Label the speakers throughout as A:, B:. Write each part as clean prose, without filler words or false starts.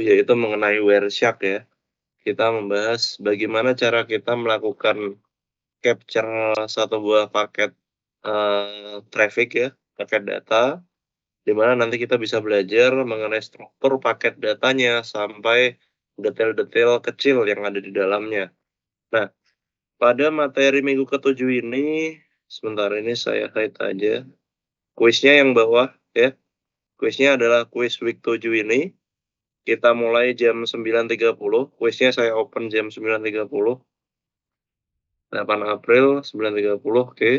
A: yaitu mengenai Wireshark ya. Kita membahas bagaimana cara kita melakukan capture satu buah paket traffic ya, paket data, di mana nanti kita bisa belajar mengenai struktur paket datanya sampai detail-detail kecil yang ada di dalamnya. Nah, pada materi minggu ke-7 ini, sebentar ini saya hide aja. Kuisnya yang bawah ya. Kuisnya adalah kuis week 7 ini. Kita mulai jam 9.30. Kuisnya saya open jam 9.30. 8 April 9.30, oke.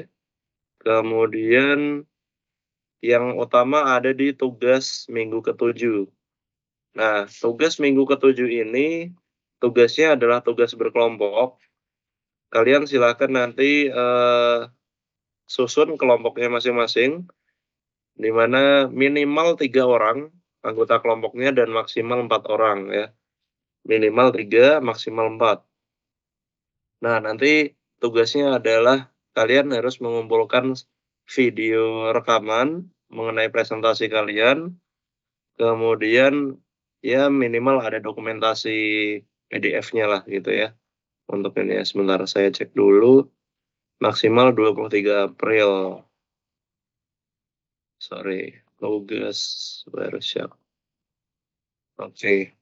A: Kemudian yang utama ada di tugas minggu ke-7. Nah, tugas minggu ke-7 ini, tugasnya adalah tugas berkelompok. Kalian silakan nanti susun kelompoknya masing-masing, di mana minimal 3 orang anggota kelompoknya dan maksimal 4 orang ya. Minimal 3, maksimal 4. Nah, nanti tugasnya adalah kalian harus mengumpulkan video rekaman mengenai presentasi kalian, kemudian ya minimal ada dokumentasi PDF-nya lah gitu ya. Untuk ini ya, sebentar saya cek dulu. Maksimal 23 April. Sorry, tugas Wireshark. Oke.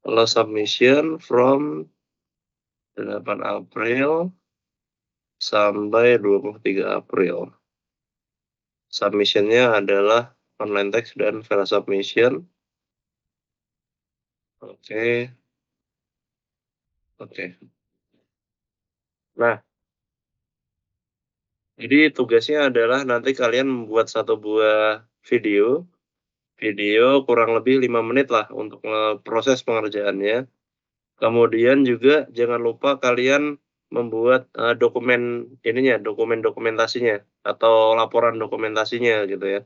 A: Allow submission from 8 April sampai 23 April. Submission-nya adalah online text dan file submission. Oke. Nah, jadi tugasnya adalah nanti kalian membuat satu buah video kurang lebih 5 menit lah untuk proses pengerjaannya. Kemudian juga jangan lupa kalian membuat dokumen dokumentasinya atau laporan dokumentasinya gitu ya.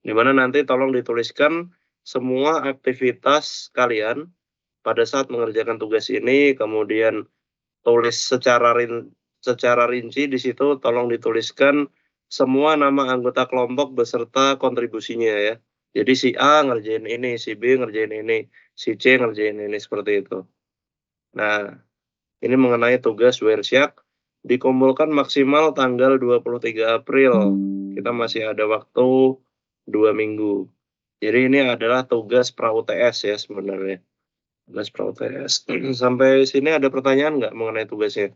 A: Di mana nanti tolong dituliskan semua aktivitas kalian pada saat mengerjakan tugas ini, kemudian tulis secara rinci di situ tolong dituliskan semua nama anggota kelompok beserta kontribusinya ya. Jadi si A ngerjain ini, si B ngerjain ini, si C ngerjain ini, seperti itu. Nah, ini mengenai tugas Wireshark dikumpulkan maksimal tanggal 23 April. Kita masih ada waktu 2 minggu. Jadi ini adalah tugas pra-UTS ya sebenarnya. Tugas pra-UTS. Sampai sini ada pertanyaan nggak mengenai tugasnya?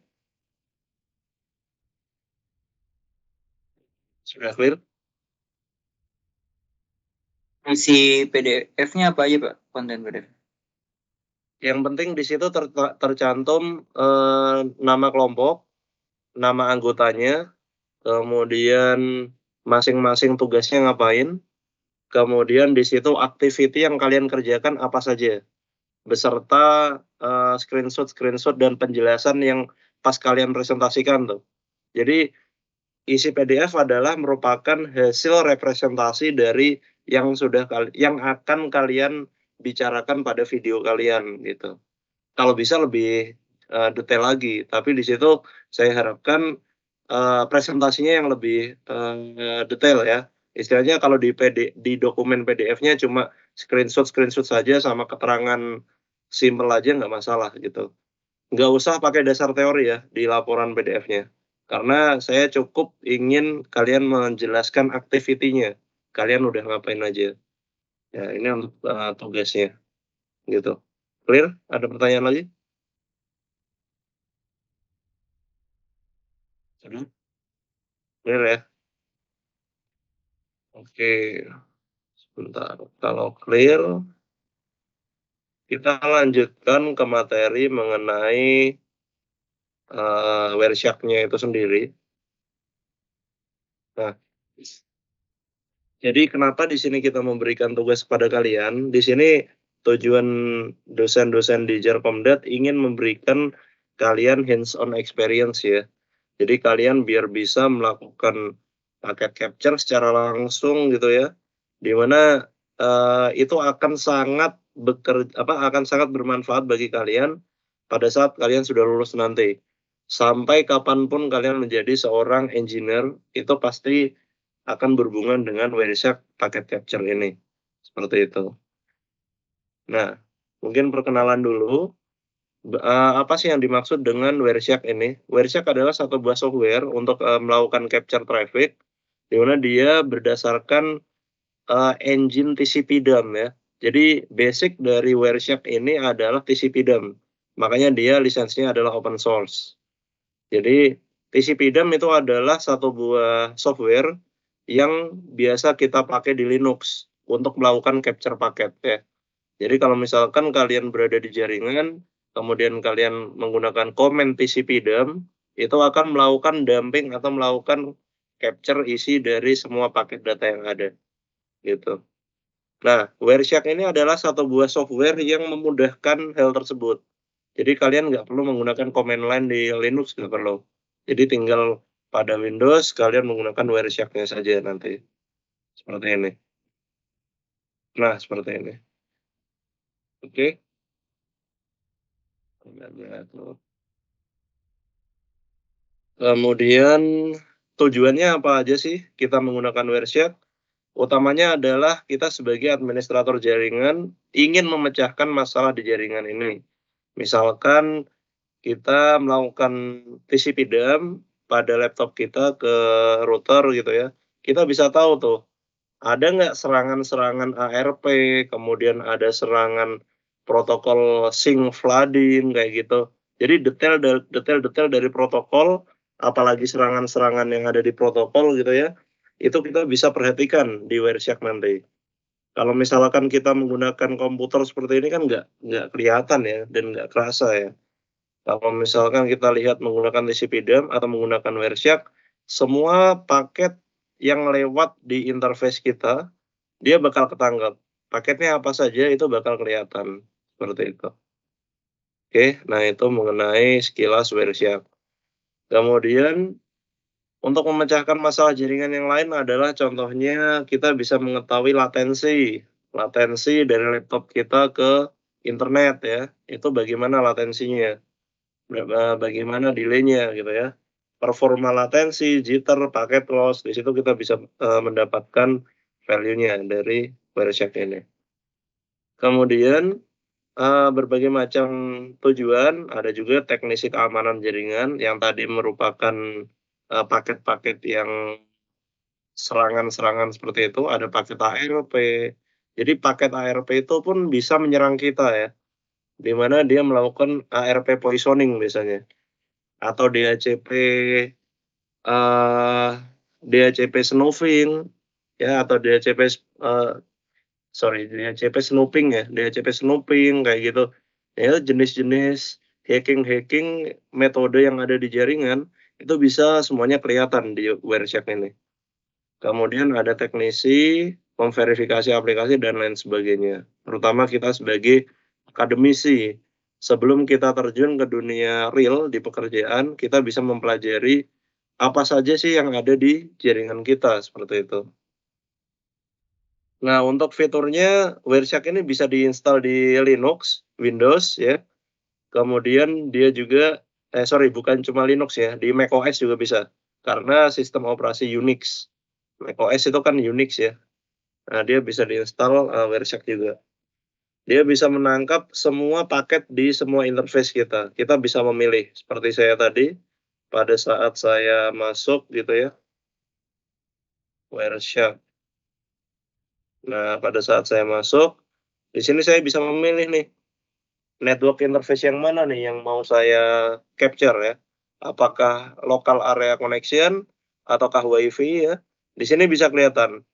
A: Sudah clear?
B: Isi PDF-nya apa aja, Pak? Konten PDF.
A: Yang penting di situ tercantum nama kelompok, nama anggotanya, kemudian masing-masing tugasnya ngapain, kemudian di situ activity yang kalian kerjakan apa saja, beserta screenshot dan penjelasan yang pas kalian presentasikan tuh. Jadi isi PDF adalah merupakan hasil representasi dari yang akan kalian bicarakan pada video kalian gitu. Kalau bisa lebih detail lagi, tapi di situ saya harapkan presentasinya yang lebih detail ya. Istilahnya kalau di dokumen PDF-nya cuma screenshot saja sama keterangan simple aja nggak masalah gitu. Nggak usah pakai dasar teori ya di laporan PDF-nya. Karena saya cukup ingin kalian menjelaskan aktivitinya. Kalian udah ngapain aja. Ya, ini untuk tugasnya. Gitu. Clear? Ada pertanyaan lagi? Sudah? Clear ya? Oke. Sebentar. Kalau clear, kita lanjutkan ke materi mengenai Wireshark-nya itu sendiri. Nah, jadi kenapa di sini kita memberikan tugas kepada kalian? Di sini tujuan dosen-dosen di Jarkomdat ingin memberikan kalian hands-on experience ya. Jadi kalian biar bisa melakukan paket capture secara langsung gitu ya. Di mana itu akan sangat bermanfaat bagi kalian pada saat kalian sudah lulus nanti. Sampai kapanpun kalian menjadi seorang engineer, itu pasti akan berhubungan dengan Wireshark paket capture ini. Seperti itu. Nah, Mungkin perkenalan dulu, apa sih yang dimaksud dengan Wireshark ini? Wireshark adalah satu buah software untuk, melakukan capture traffic, di mana dia berdasarkan, engine TCP/DOM ya. Jadi basic dari Wireshark ini adalah TCP/DOM, makanya dia lisensinya adalah open source. Jadi TCP/DOM itu adalah satu buah software yang biasa kita pakai di Linux untuk melakukan capture paket ya. Jadi kalau misalkan kalian berada di jaringan, kemudian kalian menggunakan komen TCP/DOM, itu akan melakukan dumping atau melakukan capture isi dari semua paket data yang ada, gitu. Nah, Wireshark ini adalah satu buah software yang memudahkan hal tersebut. Jadi kalian nggak perlu menggunakan command line di Linux, nggak perlu. Jadi tinggal pada Windows, kalian menggunakan Wireshark-nya saja nanti. Seperti ini. Nah, seperti ini. Oke. Kemudian tujuannya apa aja sih kita menggunakan Wireshark? Utamanya adalah kita sebagai administrator jaringan ingin memecahkan masalah di jaringan ini. Misalkan kita melakukan TCP/DOM pada laptop kita ke router gitu ya, kita bisa tahu tuh, ada nggak serangan-serangan ARP, kemudian ada serangan protokol sync flooding kayak gitu. Jadi detail-detail dari protokol, apalagi serangan-serangan yang ada di protokol gitu ya, itu kita bisa perhatikan di Wireshark nanti. Kalau misalkan kita menggunakan komputer seperti ini kan nggak kelihatan ya, dan nggak kerasa ya. Kalau misalkan kita lihat menggunakan TCP/DOM atau menggunakan Wireshark, semua paket yang lewat di interface kita, dia bakal ketangkep. Paketnya apa saja itu bakal kelihatan, seperti itu. Oke, nah itu mengenai sekilas Wireshark. Kemudian untuk memecahkan masalah jaringan yang lain adalah contohnya kita bisa mengetahui latensi dari laptop kita ke internet ya, itu bagaimana latensinya. Bagaimana delay-nya gitu ya. Performa latensi, jitter, paket loss, di situ kita bisa, mendapatkan value-nya dari Wireshark ini. Kemudian, berbagai macam tujuan, ada juga teknisi keamanan jaringan yang tadi merupakan, paket-paket yang serangan-serangan seperti itu, ada paket ARP. Jadi paket ARP itu pun bisa menyerang kita ya, di mana dia melakukan ARP poisoning biasanya. Atau DHCP snooping ya, atau DHCP snooping ya, DHCP snooping kayak gitu. Ya jenis-jenis hacking metode yang ada di jaringan, itu bisa semuanya kelihatan di Wireshark ini. Kemudian ada teknisi, memverifikasi aplikasi dan lain sebagainya. Terutama kita sebagai akademisi, sebelum kita terjun ke dunia real di pekerjaan, kita bisa mempelajari apa saja sih yang ada di jaringan kita, seperti itu. Nah, untuk fiturnya Wireshark ini bisa diinstal di Linux, Windows ya. Kemudian dia juga bukan cuma Linux ya, di macOS juga bisa. Karena sistem operasi Unix. macOS itu kan Unix ya. Nah, dia bisa diinstal Wireshark juga. Dia bisa menangkap semua paket di semua interface kita. Kita bisa memilih, seperti saya tadi, pada saat saya masuk gitu ya, Wireshark. Nah, pada saat saya masuk, di sini saya bisa memilih nih, network interface yang mana nih yang mau saya capture ya. Apakah local area connection, ataukah WiFi ya. Di sini bisa kelihatan.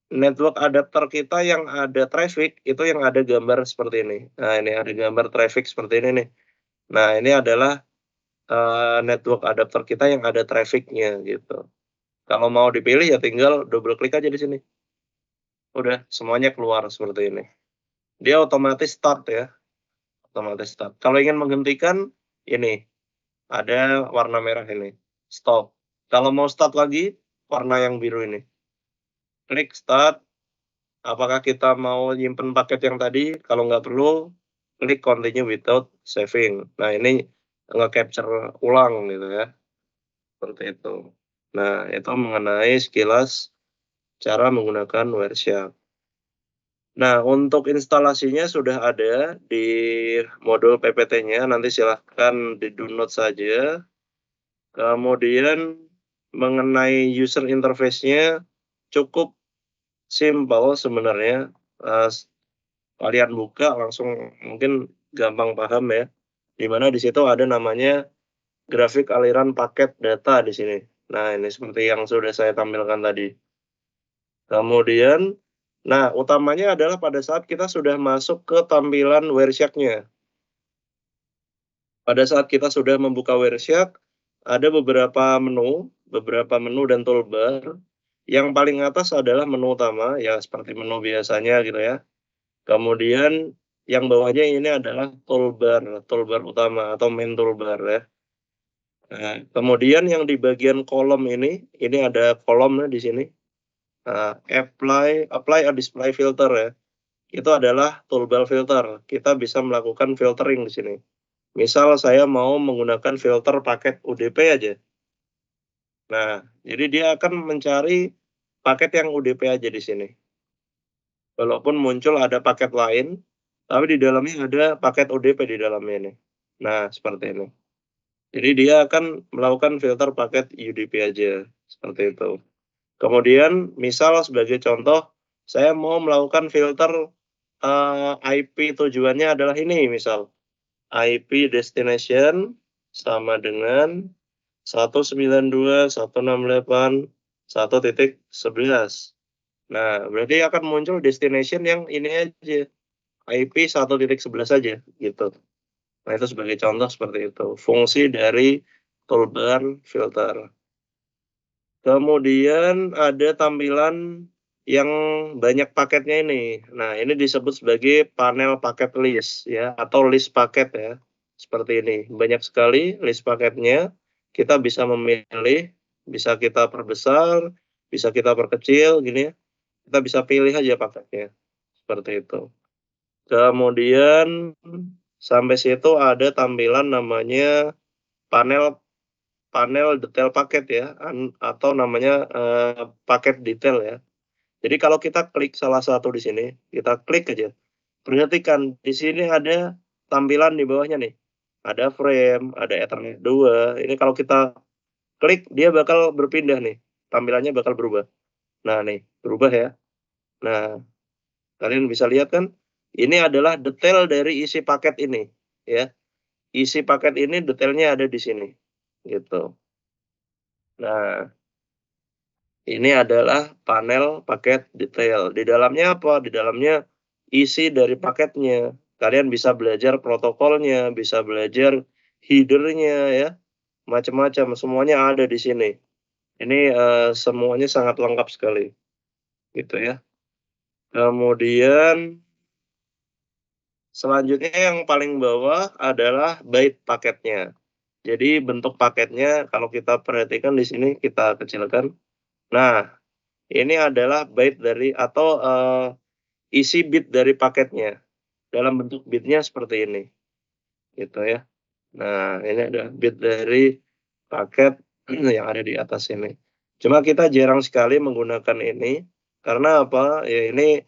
A: Network adapter kita yang ada traffic, itu yang ada gambar seperti ini. Nah, ini ada gambar traffic seperti ini nih. Nah, ini adalah, network adapter kita yang ada traffic-nya, gitu. Kalau mau dipilih ya tinggal double klik aja di sini. Udah, semuanya keluar seperti ini. Dia otomatis start ya, otomatis start. Kalau ingin menghentikan, ini, ada warna merah ini, stop. Kalau mau start lagi, warna yang biru ini. Klik start. Apakah kita mau nyimpen paket yang tadi? Kalau nggak perlu, klik continue without saving. Nah, ini nge-capture ulang gitu ya, seperti itu. Nah, itu mengenai sekilas cara menggunakan Wireshark. Nah, untuk instalasinya sudah ada di modul PPT-nya, nanti silahkan di-download saja. Kemudian mengenai user interface-nya cukup simpel sebenarnya. Kalian buka langsung mungkin gampang paham ya. Di mana di situ ada namanya grafik aliran paket data di sini. Nah, ini seperti yang sudah saya tampilkan tadi. Kemudian, nah utamanya adalah pada saat kita sudah masuk ke tampilan Wireshark-nya. Pada saat kita sudah membuka Wireshark, ada beberapa menu dan toolbar. Yang paling atas adalah menu utama, ya seperti menu biasanya gitu ya. Kemudian yang bawahnya ini adalah toolbar utama atau main toolbar ya. Nah, kemudian yang di bagian kolom ini ada kolom di sini. Apply a display filter ya. Itu adalah toolbar filter. Kita bisa melakukan filtering di sini. Misal saya mau menggunakan filter paket UDP aja. Nah, jadi dia akan mencari paket yang UDP aja di sini. Walaupun muncul ada paket lain, tapi di dalamnya ada paket UDP di dalamnya ini. Nah, seperti ini. Jadi dia akan melakukan filter paket UDP aja, seperti itu. Kemudian, misal sebagai contoh, saya mau melakukan filter IP tujuannya adalah ini, misal IP destination sama dengan 192.168.1.11. Nah, berarti akan muncul destination yang ini aja, IP 1.11 aja, gitu. Nah, itu sebagai contoh seperti itu, fungsi dari toolbar filter. Kemudian ada tampilan yang banyak paketnya ini. Nah, ini disebut sebagai panel paket list ya, atau list paket ya. Seperti ini. Banyak sekali list paketnya. Kita bisa memilih, bisa kita perbesar, bisa kita perkecil gini ya. Kita bisa pilih aja paketnya. Seperti itu. Kemudian sampai situ ada tampilan namanya panel detail paket ya, atau namanya paket detail ya. Jadi kalau kita klik salah satu di sini, kita klik aja. Perhatikan di sini ada tampilan di bawahnya nih. Ada frame, ada Ethernet 2. Ini kalau kita klik dia bakal berpindah nih. Tampilannya bakal berubah. Nah, nih, berubah ya. Nah, kalian bisa lihat kan? Ini adalah detail dari isi paket ini, ya. Isi paket ini detailnya ada di sini, gitu. Nah, ini adalah panel paket detail. Di dalamnya apa? Di dalamnya isi dari paketnya. Kalian bisa belajar protokolnya, bisa belajar header-nya ya, macam-macam. Semuanya ada di sini. Ini semuanya sangat lengkap sekali, gitu ya. Kemudian selanjutnya yang paling bawah adalah byte paketnya. Jadi bentuk paketnya kalau kita perhatikan di sini kita kecilkan. Nah, ini adalah byte dari atau isi bit dari paketnya. Dalam bentuk bitnya seperti ini, gitu ya. Nah, ini ada bit dari paket yang ada di atas ini. Cuma kita jarang sekali menggunakan ini, karena apa, ya ini,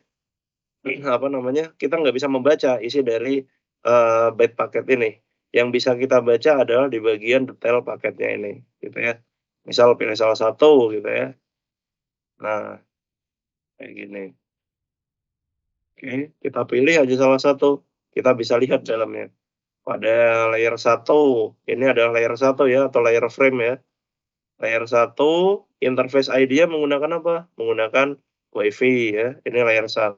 A: apa namanya, kita nggak bisa membaca isi dari, byte paket ini. Yang bisa kita baca adalah di bagian detail paketnya ini, gitu ya. Misal pilih salah satu gitu ya. Nah, kayak gini. Oke, kita pilih aja salah satu, kita bisa lihat dalamnya. Pada layer 1, ini adalah layer 1 ya, atau layer frame ya. Layer 1, interface ID-nya menggunakan apa? Menggunakan WiFi ya, ini layer 1.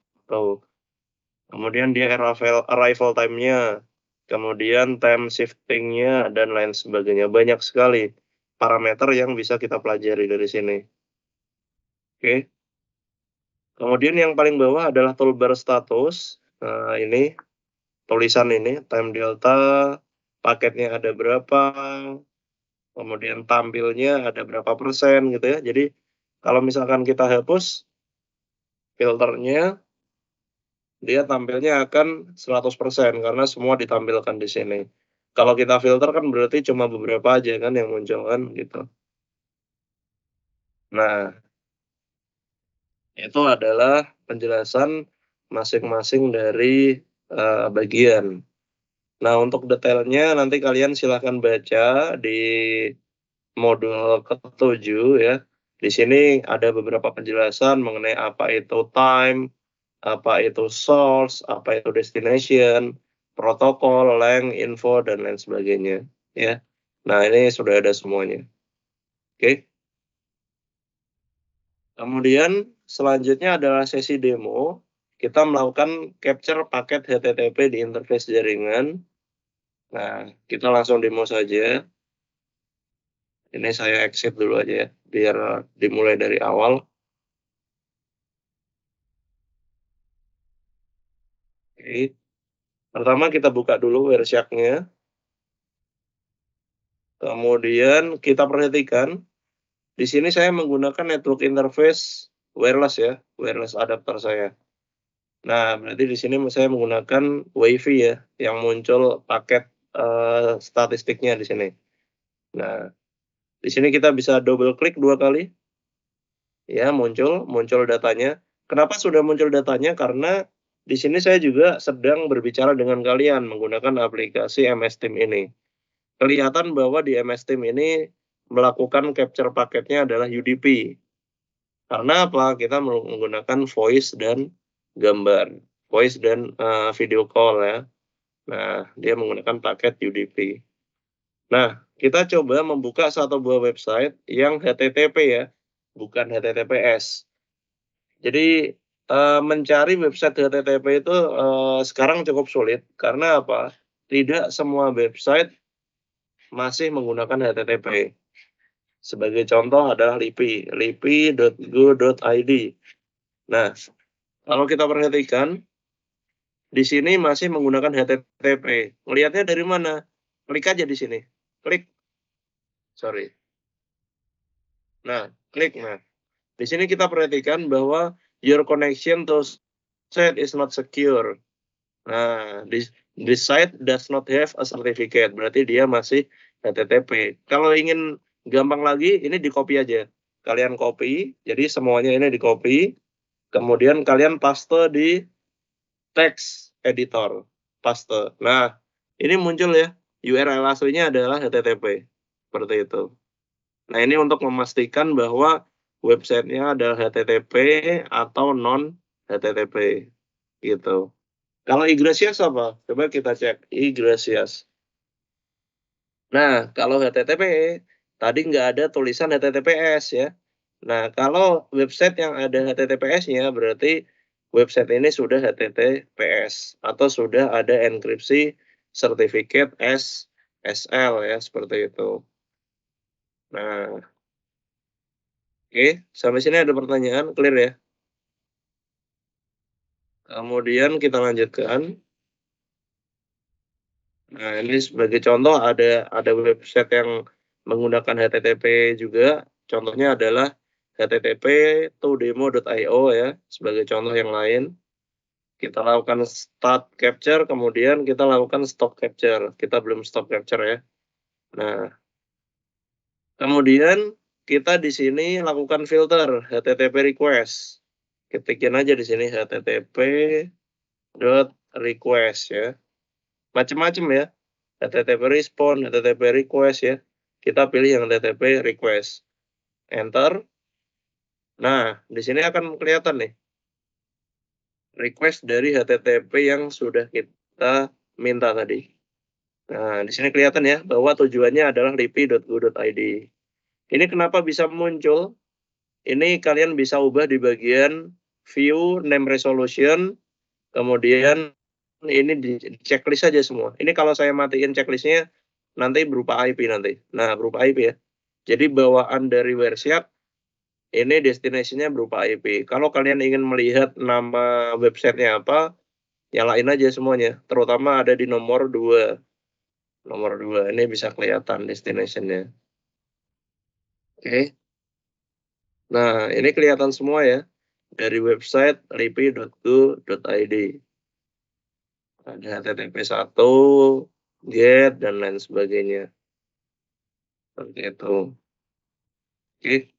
A: Kemudian dia arrival time-nya, kemudian time shifting-nya, dan lain sebagainya. Banyak sekali parameter yang bisa kita pelajari dari sini. Oke. Kemudian yang paling bawah adalah toolbar status. Nah, ini tulisan ini, time delta, paketnya ada berapa, kemudian tampilnya ada berapa persen gitu ya. Jadi kalau misalkan kita hapus filternya, dia tampilnya akan 100% karena semua ditampilkan di sini. Kalau kita filter kan berarti cuma beberapa aja kan yang muncul kan gitu. Nah, itu adalah penjelasan masing-masing dari bagian. Nah, untuk detailnya nanti kalian silahkan baca di modul ke-7 ya. Di sini ada beberapa penjelasan mengenai apa itu time, apa itu source, apa itu destination, protokol, length, info, dan lain sebagainya ya. Nah, ini sudah ada semuanya. Oke. Kemudian selanjutnya adalah sesi demo. Kita melakukan capture paket HTTP di interface jaringan. Nah, kita langsung demo saja. Ini saya exit dulu aja ya, biar dimulai dari awal. Oke. Pertama kita buka dulu Wireshark-nya. Kemudian kita perhatikan, di sini saya menggunakan network interface wireless ya, wireless adapter saya. Nah, berarti di sini saya menggunakan WiFi ya, yang muncul paket statistiknya di sini. Nah, di sini kita bisa double klik 2 kali. Ya, muncul datanya. Kenapa sudah muncul datanya? Karena di sini saya juga sedang berbicara dengan kalian menggunakan aplikasi MS Team ini. Kelihatan bahwa di MS Team ini melakukan capture paketnya adalah UDP. Karena apa? Kita menggunakan voice dan gambar, voice dan video call ya. Nah, dia menggunakan paket UDP. Nah, kita coba membuka satu buah website yang HTTP ya, bukan HTTPS. Jadi, mencari website HTTP itu, sekarang cukup sulit, karena apa? Tidak semua website masih menggunakan HTTP. Sebagai contoh adalah LIPI, lipi.go.id. Nah, kalau kita perhatikan, di sini masih menggunakan HTTP. Ngelihatnya dari mana? Klik aja di sini, klik. Sorry. Nah, klik. Nah, di sini kita perhatikan bahwa your connection to site is not secure. Nah, this site does not have a certificate. Berarti dia masih HTTP. Kalau ingin gampang lagi, ini di-copy aja. Kalian copy, jadi semuanya ini di-copy. Kemudian kalian paste di text editor. Paste. Nah, ini muncul ya. URL aslinya adalah HTTP. Seperti itu. Nah, ini untuk memastikan bahwa websitenya adalah HTTP atau non HTTP gitu. Kalau Iglesias apa? Coba kita cek Iglesias. Nah, kalau HTTP tadi nggak ada tulisan HTTPS ya. Nah, kalau website yang ada HTTPS-nya berarti website ini sudah HTTPS atau sudah ada enkripsi sertifikat SSL ya, seperti itu. Nah, oke, sampai sini ada pertanyaan, clear ya? Kemudian kita lanjutkan. Nah, ini sebagai contoh ada website yang menggunakan HTTP juga. Contohnya adalah http://todemo.io ya, sebagai contoh yang lain. Kita lakukan start capture, kemudian kita lakukan stop capture. Kita belum stop capture ya. Nah, kemudian kita di sini lakukan filter HTTP request. Ketikin aja di sini http://request ya. Macam-macam ya. HTTP respond, HTTP request ya. Kita pilih yang HTTP request. Enter. Nah, di sini akan kelihatan nih. Request dari HTTP yang sudah kita minta tadi. Nah, di sini kelihatan ya bahwa tujuannya adalah lipi.go.id. Ini kenapa bisa muncul? Ini kalian bisa ubah di bagian view name resolution, kemudian ini di checklist saja semua. Ini kalau saya matiin checklistnya nanti berupa IP nanti. Nah, berupa IP ya. Jadi bawaan dari Wireshark ini destination-nya berupa IP. Kalau kalian ingin melihat nama websitenya apa, nyalain aja semuanya. Terutama ada di nomor 2. Nomor 2 ini bisa kelihatan destination-nya. Oke. Nah, ini kelihatan semua ya. Dari website lipi.go.id. Ada HTTP1, GET, dan lain sebagainya. Seperti itu. Oke.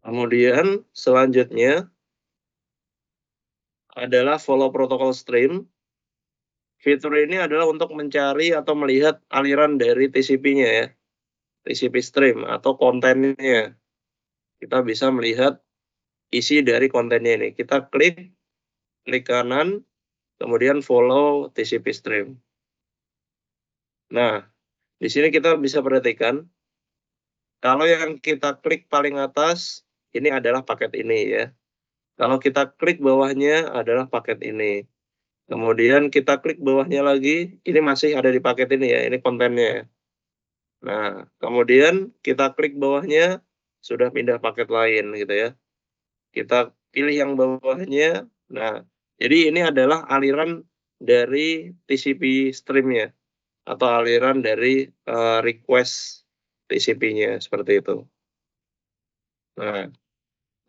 A: Kemudian selanjutnya adalah follow protocol stream. Fitur ini adalah untuk mencari atau melihat aliran dari TCP-nya ya. TCP stream atau kontennya. Kita bisa melihat isi dari kontennya ini. Kita klik kanan, kemudian follow TCP stream. Nah, di sini kita bisa perhatikan, kalau yang kita klik paling atas, ini adalah paket ini ya. Kalau kita klik bawahnya adalah paket ini. Kemudian kita klik bawahnya lagi, ini masih ada di paket ini ya, ini kontennya. Nah, kemudian kita klik bawahnya, sudah pindah paket lain gitu ya. Kita pilih yang bawahnya. Nah, jadi ini adalah aliran dari TCP stream-nya atau aliran dari request TCP-nya seperti itu. Nah,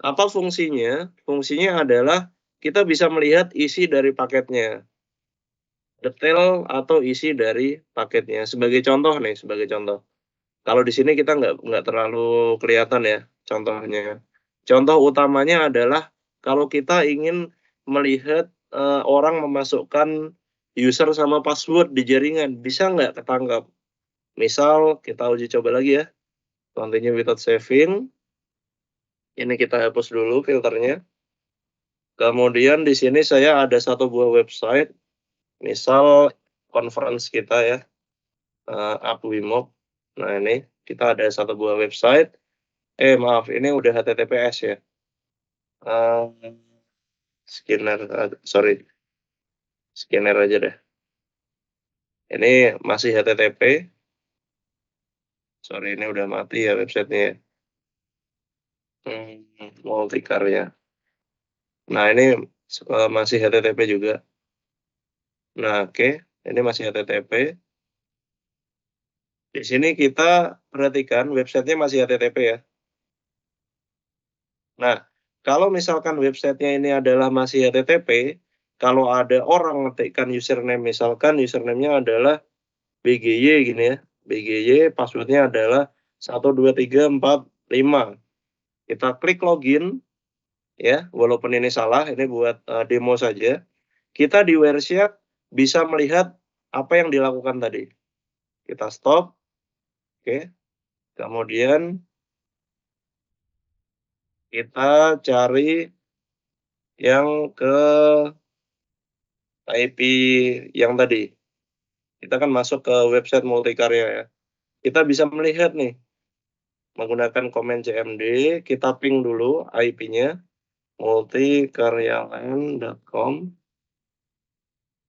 A: apa fungsinya? Fungsinya adalah kita bisa melihat isi dari paketnya, detail atau isi dari paketnya. Sebagai contoh nih, sebagai contoh. Kalau di sini kita nggak terlalu kelihatan ya contohnya. Contoh utamanya adalah kalau kita ingin melihat orang memasukkan user sama password di jaringan, bisa nggak ketangkap? Misal kita uji coba lagi ya, continue without saving. Ini kita hapus dulu filternya. Kemudian di sini saya ada satu buah website, misal conference kita ya, Upwimob. Nah ini kita ada satu buah website. Maaf, ini udah HTTPS ya. Scanner, scanner aja deh. Ini masih HTTP. Sorry, ini udah mati ya websitenya. Multikarya. Nah, ini masih HTTP juga. Nah, oke. Ini masih HTTP. Di sini kita perhatikan websitenya masih HTTP ya. Nah, kalau misalkan websitenya ini adalah masih HTTP, kalau ada orang ngetikkan username, misalkan username-nya adalah BGY gini ya. BGY passwordnya adalah 12345. Kita klik login ya, walaupun ini salah, ini buat demo saja. Kita di Wireshark bisa melihat apa yang dilakukan tadi. Kita stop. Oke. Kemudian kita cari yang ke IP yang tadi. Kita kan masuk ke website Multikarya ya. Kita bisa melihat nih, menggunakan komen CMD, kita ping dulu IP-nya, multikaryaland.com.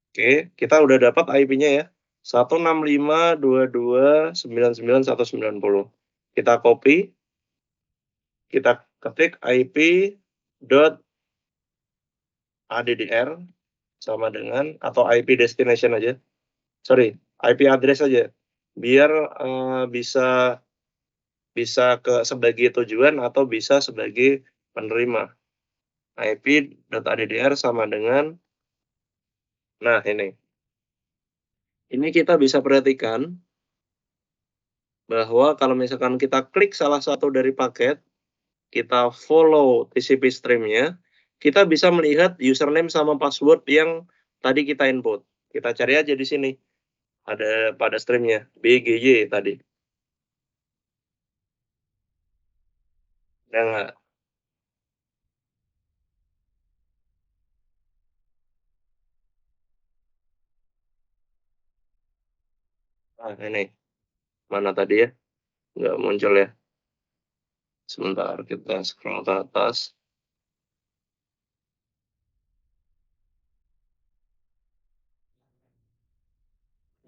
A: Oke, kita udah dapat IP-nya ya, 165.22.99.190. Kita copy, kita ketik IP.addr sama dengan, atau IP destination aja, sorry, IP address aja, biar bisa ke sebagai tujuan atau bisa sebagai penerima. IP.addr sama dengan, nah ini kita bisa perhatikan bahwa kalau misalkan kita klik salah satu dari paket, kita follow TCP stream-nya, kita bisa melihat username sama password yang tadi kita input. Kita cari aja di sini, ada pada stream-nya, BGY tadi. Ada nggak? Nah, ini. Mana tadi ya? Nggak muncul ya. Sebentar, kita scroll ke atas.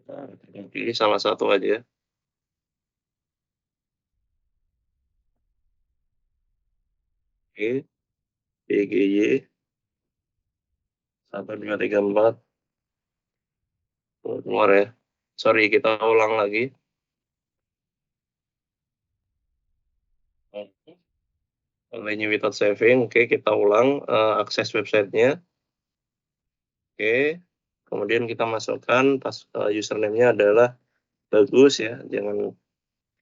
A: Kita pilih salah satu aja. Oke. BGY 1234. Keluar ya. Sorry, kita ulang lagi. Continue without saving. Oke, kita ulang akses websitenya. Oke, kemudian kita masukkan username-nya adalah bagus ya, jangan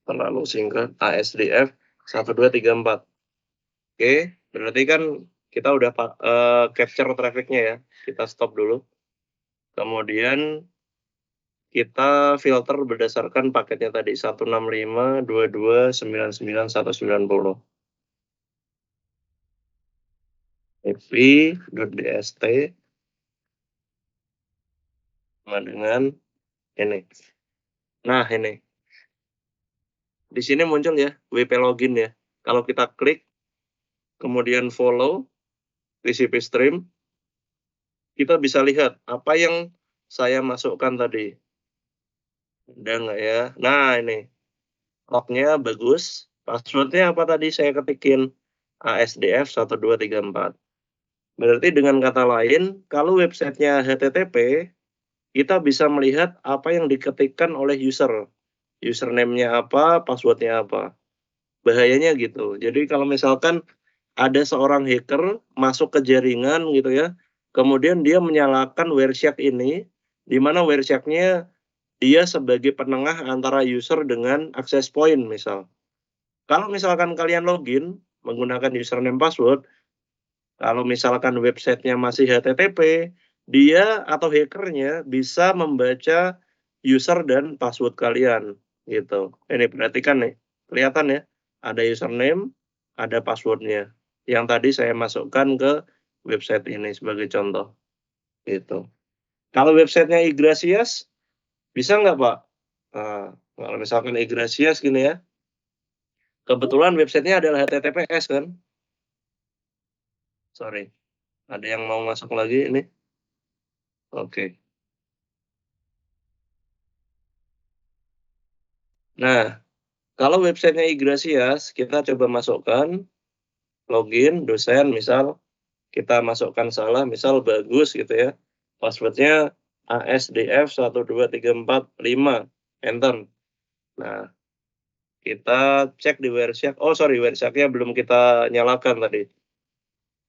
A: terlalu singkat, ASDF 1234. Oke, berarti kan kita udah capture trafficnya ya. Kita stop dulu. Kemudian kita filter berdasarkan paketnya tadi 165, 22, 99, 190. ip.dst sama dengan ini. Nah, ini. Di sini muncul ya, WP login ya. Kalau kita klik, kemudian follow TCP stream, kita bisa lihat apa yang saya masukkan tadi. Udah nggak ya? Nah, ini. Lognya bagus. Passwordnya apa tadi saya ketikin? ASDF 1234. Berarti dengan kata lain, kalau websitenya HTTP, kita bisa melihat apa yang diketikkan oleh user. Username-nya apa, password-nya apa. Bahayanya gitu. Jadi kalau misalkan ada seorang hacker masuk ke jaringan gitu ya, kemudian dia menyalakan Wireshark ini, di mana Wireshark-nya dia sebagai penengah antara user dengan access point misal. Kalau misalkan kalian login menggunakan username password, kalau misalkan websitenya masih HTTP, dia atau hackernya bisa membaca user dan password kalian gitu. Ini perhatikan nih, kelihatan ya, ada username, ada passwordnya. Yang tadi saya masukkan ke website ini sebagai contoh. Gitu. Kalau websitenya Yggdrasias, bisa nggak Pak? Kalau misalkan Yggdrasias gini ya, kebetulan websitenya adalah HTTPS kan? Sorry, ada yang mau masuk lagi ini? Oke. Nah, kalau websitenya Yggdrasias, kita coba masukkan login, dosen, misal kita masukkan salah, misal bagus gitu ya. Passwordnya ASDF12345, enter. Nah, kita cek di Wireshark. Oh, sorry, Wireshark-nya belum kita nyalakan tadi.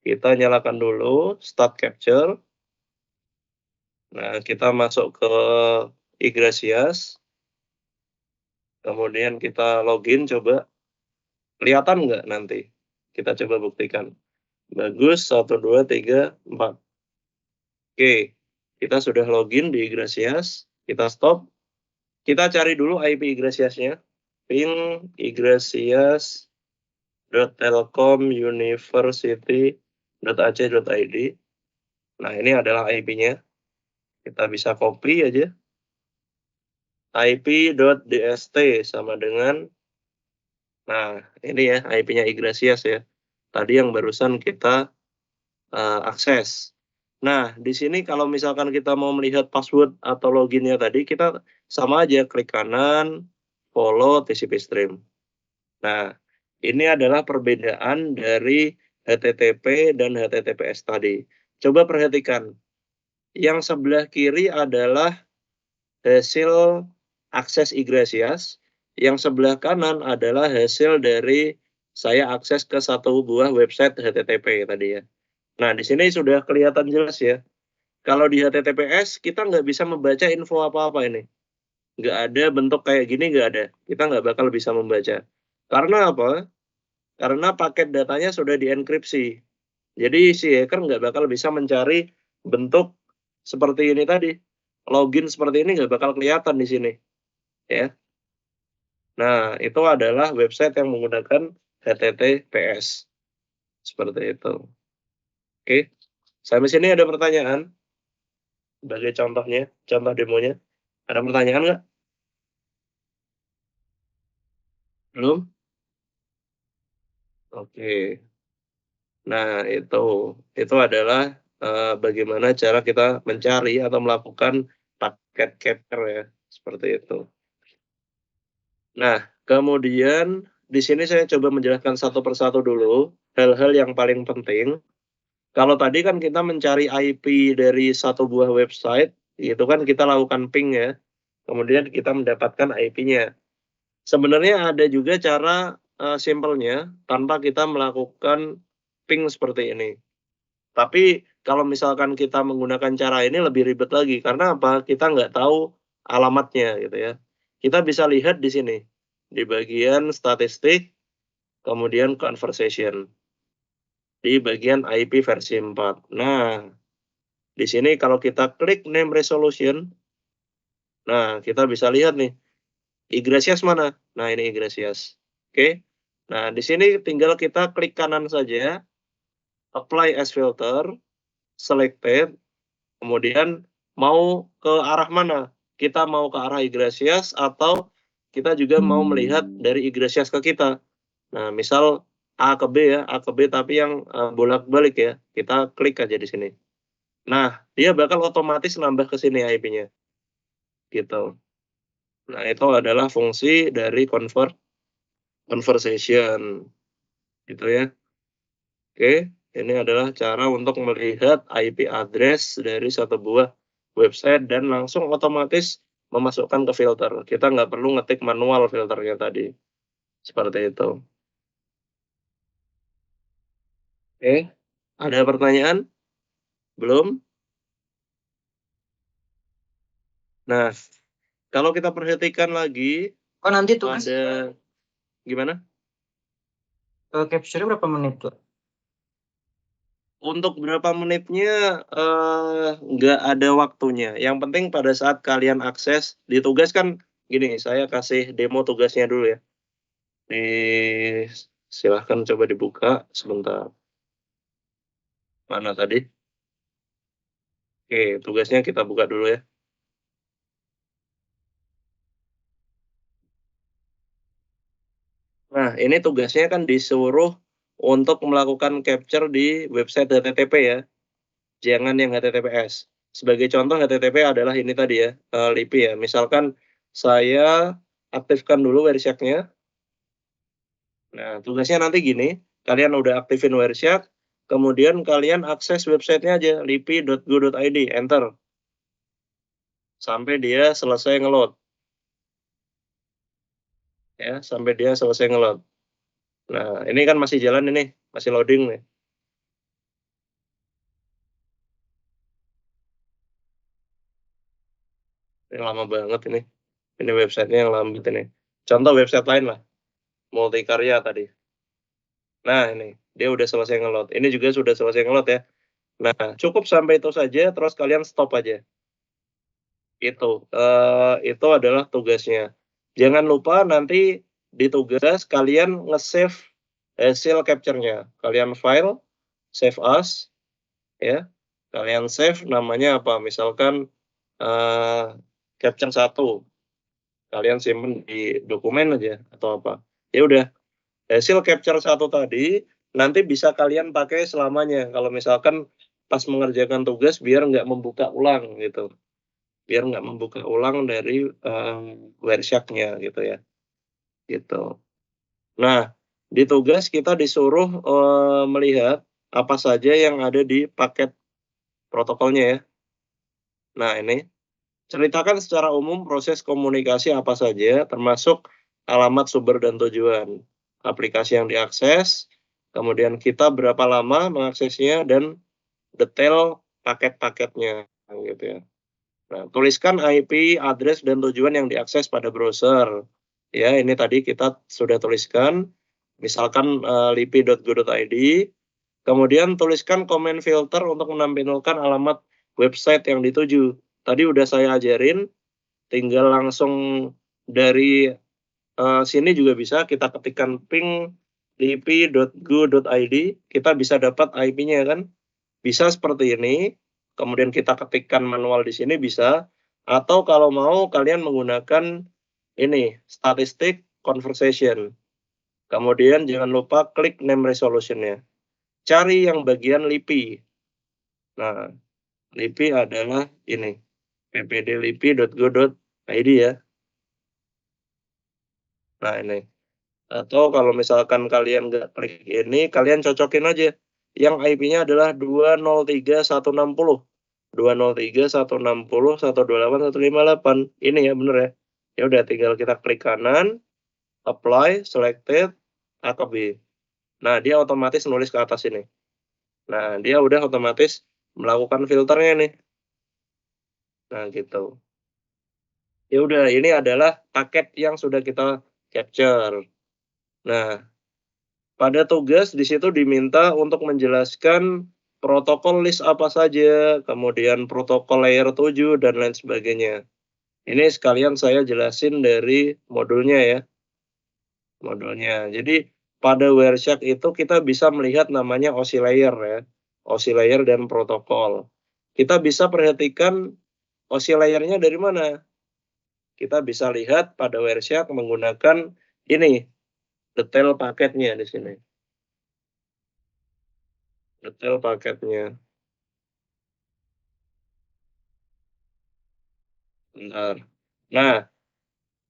A: Kita nyalakan dulu, start capture. Nah, kita masuk ke Yggdrasias. Kemudian kita login, coba. Kelihatan nggak nanti? Kita coba buktikan. Bagus, 1, 2, 3, 4. Oke, kita sudah login di Yggdrasias. Kita stop. Kita cari dulu IP Yggdrasiasnya. Ping yggdrasias.telkomuniversity.ac.id. Nah, ini adalah IP-nya. Kita bisa copy aja. ip.dst sama dengan, nah ini ya IP-nya Yggdrasias ya. Tadi yang barusan kita akses. Nah, di sini kalau misalkan kita mau melihat password atau loginnya tadi, kita sama aja klik kanan, follow TCP stream. Nah, ini adalah perbedaan dari HTTP dan HTTPS tadi. Coba perhatikan, yang sebelah kiri adalah hasil akses Yggdrasias, yang sebelah kanan adalah hasil dari saya akses ke satu buah website HTTP tadi ya. Nah, di sini sudah kelihatan jelas ya. Kalau di HTTPS, kita nggak bisa membaca info apa-apa ini. Nggak ada bentuk kayak gini, nggak ada. Kita nggak bakal bisa membaca. Karena apa? Karena paket datanya sudah dienkripsi. Jadi si hacker nggak bakal bisa mencari bentuk seperti ini tadi. Login seperti ini nggak bakal kelihatan di sini. Ya. Nah, itu adalah website yang menggunakan HTTPS. Seperti itu. Oke. Sampai sini ada pertanyaan? Sebagai contohnya, contoh demonya. Ada pertanyaan nggak? Belum? Oke. Nah, itu adalah bagaimana cara kita mencari atau melakukan paket capture ya, seperti itu. Nah, kemudian di sini saya coba menjelaskan satu persatu dulu hal-hal yang paling penting. Kalau tadi kan kita mencari IP dari satu buah website, itu kan kita lakukan ping ya. Kemudian kita mendapatkan IP-nya. Sebenarnya ada juga cara simpelnya tanpa kita melakukan ping seperti ini. Tapi kalau misalkan kita menggunakan cara ini lebih ribet lagi, karena apa? Kita nggak tahu alamatnya gitu ya. Kita bisa lihat di sini, di bagian statistik, kemudian conversation. di bagian IP versi 4. Nah, di sini kalau kita klik name resolution, nah kita bisa lihat nih, Yggdrasil mana? Nah, ini Yggdrasil. Oke. Nah, di sini tinggal kita klik kanan saja, apply as filter, selected, kemudian mau ke arah mana? Kita mau ke arah Yggdrasil atau kita juga mau melihat dari Yggdrasil ke kita. Nah, misal A ke B ya, A ke B tapi yang bolak-balik ya. Kita klik aja di sini. Nah, dia bakal otomatis nambah ke sini IP-nya. Gitu. Nah, itu adalah fungsi dari conversation. Gitu ya. Oke, ini adalah cara untuk melihat IP address dari satu buah website dan langsung otomatis memasukkan ke filter. Kita nggak perlu ngetik manual filternya tadi. Seperti itu. Oke, ada pertanyaan? Belum? Nah, kalau kita perhatikan lagi,
B: Oh, nanti tugas
A: ada gimana?
B: capture berapa menit tuh?
A: Untuk berapa menitnya nggak ada waktunya. Yang penting pada saat kalian akses di tugas kan gini, saya kasih demo tugasnya dulu ya. Silahkan coba dibuka sebentar. Mana tadi? Oke, tugasnya kita buka dulu ya. Nah, ini tugasnya kan disuruh untuk melakukan capture di website HTTP ya. Jangan yang HTTPS. Sebagai contoh HTTP adalah ini tadi ya, LIPI ya. Misalkan saya aktifkan dulu Wireshark-nya. Nah, tugasnya nanti gini, kalian udah aktifin Wireshark, kemudian kalian akses websitenya aja, lipi.go.id, enter. Sampai dia selesai ngeload. Ya, sampai dia selesai ngeload. Nah, ini kan masih jalan ini, masih loading nih. Ini lama banget ini. Ini websitenya yang lambat ini. Contoh website lain lah, Multikarya tadi. Nah, ini dia udah selesai ngeload. Ini juga sudah selesai ngeload ya. Nah, cukup sampai itu saja, terus kalian stop aja. Itu adalah tugasnya. Jangan lupa nanti di tugas kalian nge-save hasil capture-nya. Kalian file, save as, ya. Kalian save namanya apa? Misalkan capture 1. Kalian simpen di dokumen aja atau apa. Ya udah, hasil capture 1 tadi nanti bisa kalian pakai selamanya. Kalau misalkan pas mengerjakan tugas biar nggak membuka ulang gitu. Biar nggak membuka ulang dari Wireshark-nya gitu ya, gitu. Nah, di tugas kita disuruh melihat apa saja yang ada di paket protokolnya ya. Nah, ini ceritakan secara umum proses komunikasi apa saja, termasuk alamat sumber dan tujuan aplikasi yang diakses, kemudian kita berapa lama mengaksesnya, dan detail paket-paketnya, gitu ya. Nah, tuliskan IP, address, dan tujuan yang diakses pada browser. Ya, ini tadi kita sudah tuliskan, misalkan lipi.go.id. Kemudian tuliskan komen filter untuk menampilkan alamat website yang dituju. Tadi udah saya ajarin, tinggal langsung dari sini juga bisa kita ketikkan ping lipi.go.id, kita bisa dapat IP-nya kan. Bisa seperti ini, kemudian kita ketikkan manual di sini bisa, atau kalau mau kalian menggunakan ini, statistik conversation. Kemudian jangan lupa klik name resolution-nya. Cari yang bagian LIPI. Nah, LIPI adalah ini, ppdlipi.go.id ya. Nah, ini. Atau kalau misalkan kalian nggak klik ini, kalian cocokin aja. Yang IP-nya adalah 203.160. 203.160.128.158. Ini ya, bener ya. Ya udah, tinggal kita klik kanan, apply, selected, A ke B. Nah, dia otomatis nulis ke atas ini. Nah, dia udah otomatis melakukan filternya nih. Nah, gitu. Ya udah, ini adalah paket yang sudah kita capture. Nah, pada tugas di situ diminta untuk menjelaskan protokol list apa saja, kemudian protokol layer 7 dan lain sebagainya. Ini sekalian saya jelasin dari modulnya ya, modulnya. Jadi pada Wireshark itu kita bisa melihat namanya OSI layer ya, OSI layer dan protokol. Kita bisa perhatikan OSI layernya dari mana? Kita bisa lihat pada Wireshark menggunakan ini, detail paketnya di sini. Detail paketnya. Bentar. Nah,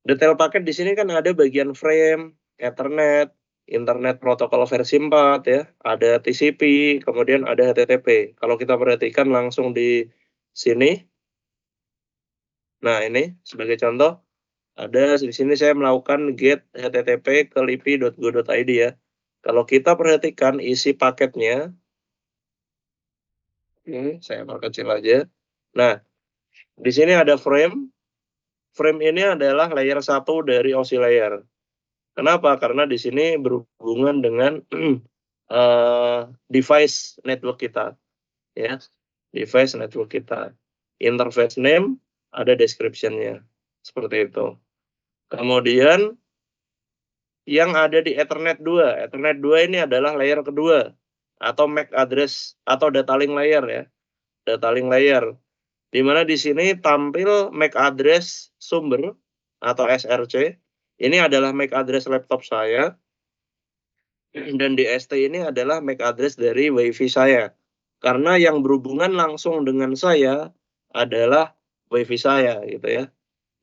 A: detail paket di sini kan ada bagian frame, Ethernet, Internet Protocol versi 4 ya, ada TCP, kemudian ada HTTP. Kalau kita perhatikan langsung di sini, nah ini sebagai contoh, ada di sini saya melakukan get HTTP ke lipi.go.id ya. Kalau kita perhatikan isi paketnya, ini saya perkecil aja. Nah, di sini ada frame. Frame ini adalah layer 1 dari OSI layer. Kenapa? Karena di sini berhubungan dengan device network kita, ya. Device network kita. Interface name ada description-nya. Seperti itu. Kemudian yang ada di Ethernet 2. Ethernet 2 ini adalah layer kedua atau MAC address atau data link layer ya. Data link layer. Di mana di sini tampil MAC address sumber atau SRC. Ini adalah MAC address laptop saya. Dan di ST ini adalah MAC address dari WiFi saya. Karena yang berhubungan langsung dengan saya adalah WiFi saya gitu ya.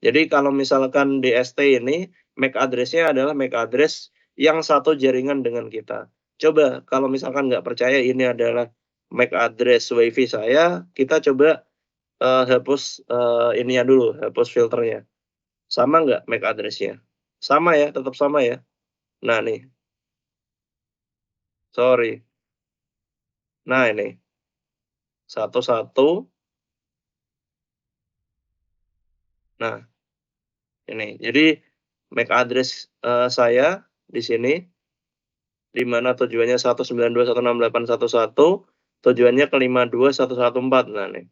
A: Jadi kalau misalkan di ST ini MAC address-nya adalah MAC address yang satu jaringan dengan kita. Coba kalau misalkan nggak percaya ini adalah MAC address WiFi saya, kita coba hapus ininya dulu, hapus filternya. Sama nggak MAC address-nya? Sama ya, tetap sama ya. Nah nih, sorry. Nah ini, 11. Nah, ini. Jadi MAC address saya di sini, di mana tujuannya 192.168.1.1, tujuannya ke 52.114. Nah, nih.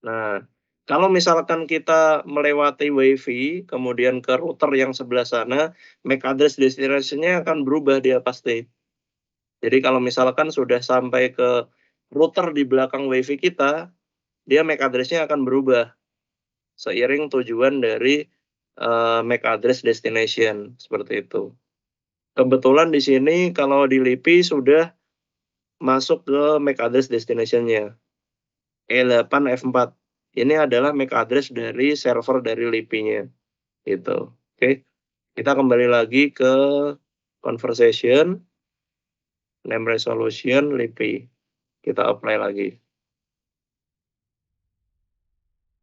A: Nah, kalau misalkan kita melewati WiFi, kemudian ke router yang sebelah sana, MAC address destination-nya akan berubah dia pasti. Jadi kalau misalkan sudah sampai ke router di belakang WiFi kita, dia MAC address-nya akan berubah seiring tujuan dari MAC address destination, seperti itu. Kebetulan di sini kalau di LIPI sudah masuk ke MAC address destination-nya, E8F4. Ini adalah MAC address dari server dari LIPI-nya, gitu. Oke, kita kembali lagi ke conversation, name resolution, LIPI. Kita apply lagi.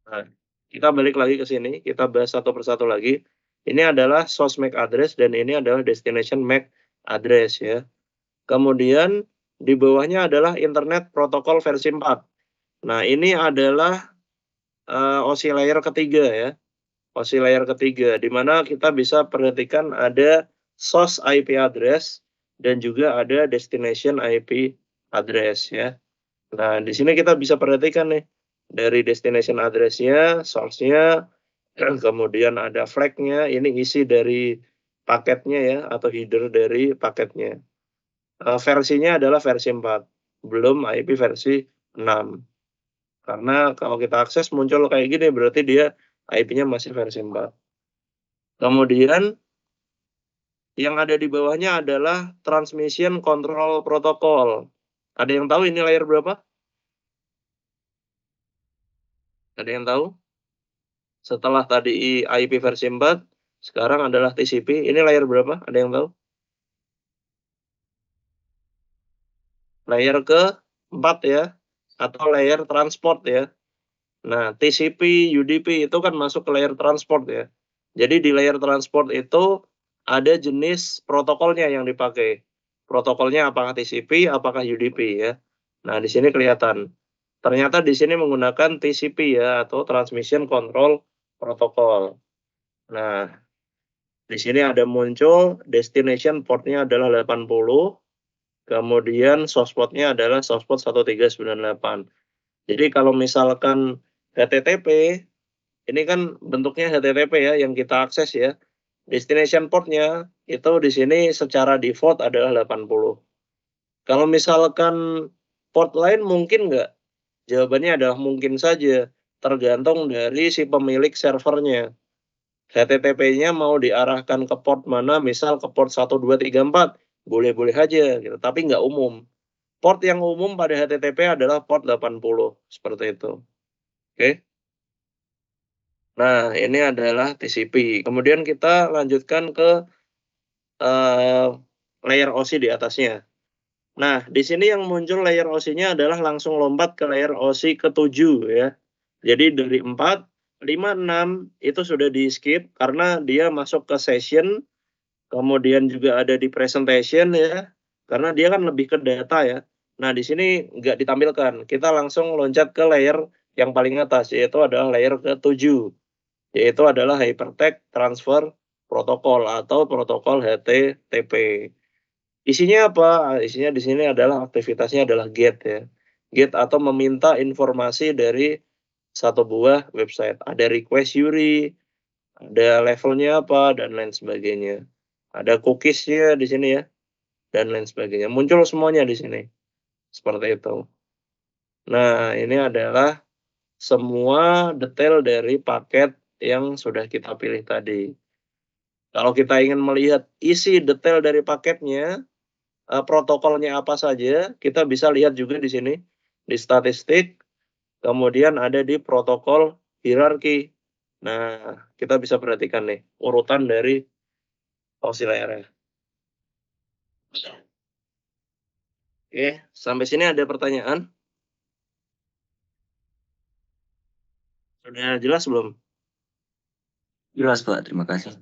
A: Nah, kita balik lagi ke sini, kita bahas satu persatu lagi. Ini adalah source MAC address dan ini adalah destination MAC address ya. Kemudian di bawahnya adalah Internet Protocol versi 4. Nah, ini adalah OSI layer ketiga ya. OSI layer ketiga, di mana kita bisa perhatikan ada source IP address dan juga ada destination IP address ya. Nah, di sini kita bisa perhatikan nih, dari destination address-nya, source-nya, kemudian ada flag-nya, ini isi dari paketnya ya, atau header dari paketnya. Versinya adalah versi 4, belum IP versi 6. Karena kalau kita akses muncul kayak gini, berarti dia IP-nya masih versi 4. Kemudian, yang ada di bawahnya adalah Transmission Control Protocol. Ada yang tahu ini layer berapa? Ada yang tahu? Setelah tadi IP versi 4, sekarang adalah TCP. Ini layer berapa? Ada yang tahu? Layer ke-4 ya, atau layer transport ya. Nah, TCP, UDP itu kan masuk ke layer transport ya. Jadi di layer transport itu ada jenis protokolnya yang dipakai. Protokolnya apakah TCP, apakah UDP ya. Nah, di sini kelihatan. Ternyata di sini menggunakan TCP ya, atau Transmission Control Protocol. Nah, Di sini ada muncul destination portnya adalah 80, kemudian source portnya adalah source port 1398. Jadi kalau misalkan HTTP, ini kan bentuknya HTTP ya yang kita akses ya. Destination portnya itu di sini secara default adalah 80. Kalau misalkan port lain mungkin nggak? Jawabannya adalah mungkin saja, tergantung dari si pemilik servernya. HTTP-nya mau diarahkan ke port mana, misal ke port 1234, boleh-boleh aja gitu, tapi nggak umum. Port yang umum pada HTTP adalah port 80, seperti itu. Oke. Nah, ini adalah TCP. Kemudian kita lanjutkan ke layer OSI di atasnya. Nah, di sini yang muncul layer OSI-nya adalah langsung lompat ke layer OSI ke-7 ya. Jadi dari 4, 5, 6 itu sudah di-skip karena dia masuk ke session, kemudian juga ada di presentation ya, karena dia kan lebih ke data ya. Nah, di sini nggak ditampilkan, kita langsung loncat ke layer yang paling atas, yaitu adalah layer ke-7, yaitu adalah Hypertext Transfer Protocol atau protokol HTTP. Isinya apa? Isinya di sini adalah aktivitasnya adalah GET ya. GET atau meminta informasi dari satu buah website. Ada request URI, ada levelnya apa, dan lain sebagainya. Ada cookies-nya di sini ya, dan lain sebagainya. Muncul semuanya di sini. Seperti itu. Nah, ini adalah semua detail dari paket yang sudah kita pilih tadi. Kalau kita ingin melihat isi detail dari paketnya, protokolnya apa saja, kita bisa lihat juga di sini, di statistik, kemudian ada di protokol hierarki. Nah, kita bisa perhatikan nih, urutan dari OSI layarnya. Oke, sampai sini ada pertanyaan? Sudah jelas belum?
B: Jelas Pak, terima kasih.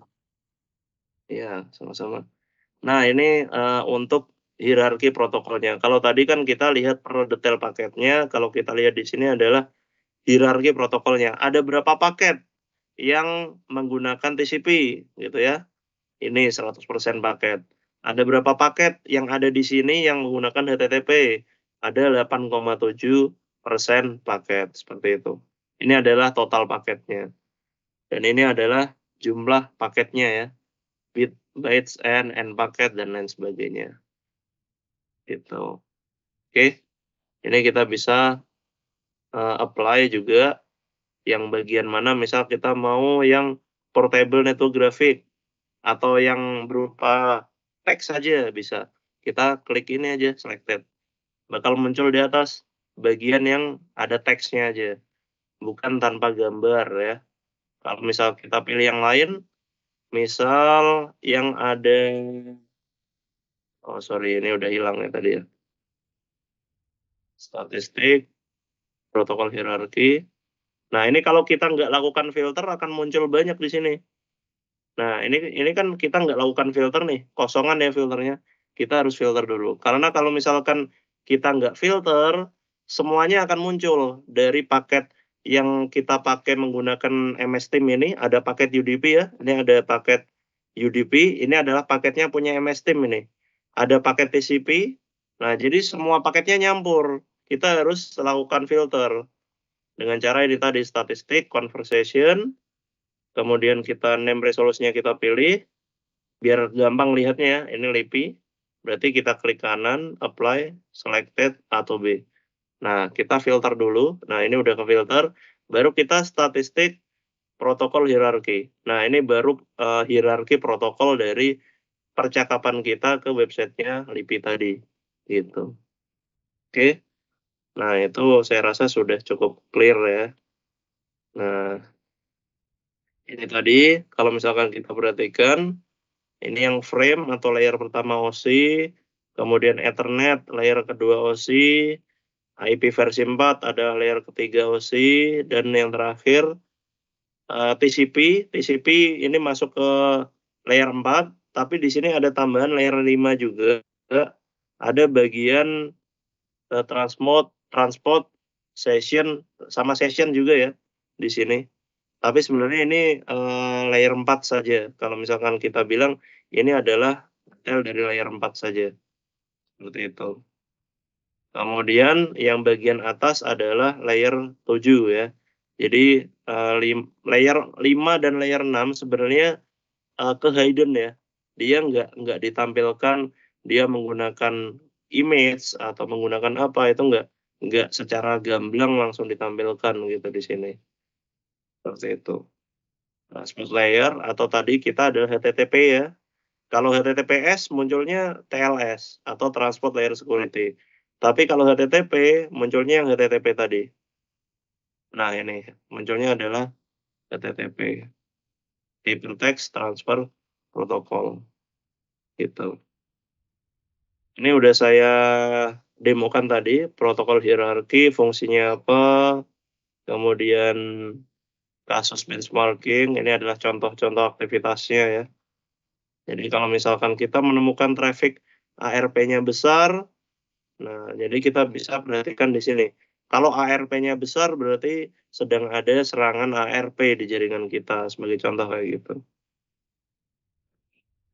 A: Iya, sama-sama. Nah, ini untuk hierarki protokolnya. Kalau tadi kan kita lihat per detail paketnya, kalau kita lihat di sini adalah hierarki protokolnya. Ada berapa paket yang menggunakan TCP gitu ya. Ini 100% paket. Ada berapa paket yang ada di sini yang menggunakan HTTP? Ada 8,7% paket, seperti itu. Ini adalah total paketnya. Dan ini adalah jumlah paketnya ya. Bit, bytes, and paket, dan lain sebagainya. Gitu. Oke, ini kita bisa apply juga yang bagian mana misal kita mau yang portable network graphic atau yang berupa teks saja bisa. Kita klik ini aja, selected. Bakal muncul di atas bagian yang ada teksnya aja, bukan tanpa gambar ya. Kalau misal kita pilih yang lain, misal yang ada, oh sorry ini udah hilang ya tadi ya. Statistik, protokol hierarki. Nah ini kalau kita nggak lakukan filter akan muncul banyak di sini. Nah, ini kan kita nggak lakukan filter nih, kosongan ya filternya. Kita harus filter dulu. Karena kalau misalkan kita nggak filter, semuanya akan muncul dari paket yang kita pakai menggunakan MS Team ini. Ada paket UDP ya, ini ada paket UDP, ini adalah paketnya punya MS Team ini. Ada paket TCP, nah jadi semua paketnya nyampur. Kita harus lakukan filter. Dengan cara ini tadi, statistik, conversation, kemudian kita name resolusinya kita pilih, biar gampang lihatnya ya, ini LIPI, berarti kita klik kanan, apply, selected, atau B. Nah, kita filter dulu, nah ini udah ke filter, baru kita statistik protokol hierarki. Nah, ini baru hierarki protokol dari percakapan kita ke websitenya LIPI tadi, gitu. Oke, nah itu saya rasa sudah cukup clear ya. Nah, ini tadi, kalau misalkan kita perhatikan, ini yang frame atau layer pertama OSI, kemudian Ethernet layer kedua OSI, IP versi 4 ada layer ketiga OSI, dan yang terakhir TCP. TCP ini masuk ke layer 4, tapi di sini ada tambahan layer 5 juga. Ada bagian transport, session, sama session juga ya di sini. Tapi sebenarnya ini layer 4 saja. Kalau misalkan kita bilang ini adalah detail dari layer 4 saja. Seperti itu. Kemudian yang bagian atas adalah layer 7 ya. Jadi layer 5 dan layer 6 sebenarnya ke-hidden ya. Dia nggak ditampilkan dia menggunakan image atau menggunakan apa, itu nggak secara gamblang langsung ditampilkan gitu di sini. Seperti itu. Transport layer atau tadi kita ada HTTP ya. Kalau HTTPS munculnya TLS atau Transport Layer Security. Tapi kalau HTTP munculnya yang HTTP tadi. Nah ini munculnya adalah HTTP, Hypertext Transfer Protocol. Gitu. Ini udah saya demokan tadi, protokol hierarki, fungsinya apa, kemudian kasus benchmarking, ini adalah contoh-contoh aktivitasnya ya. Jadi kalau misalkan kita menemukan traffic ARP-nya besar, nah jadi kita bisa perhatikan di sini. Kalau ARP-nya besar berarti sedang ada serangan ARP di jaringan kita, sebagai contoh kayak gitu.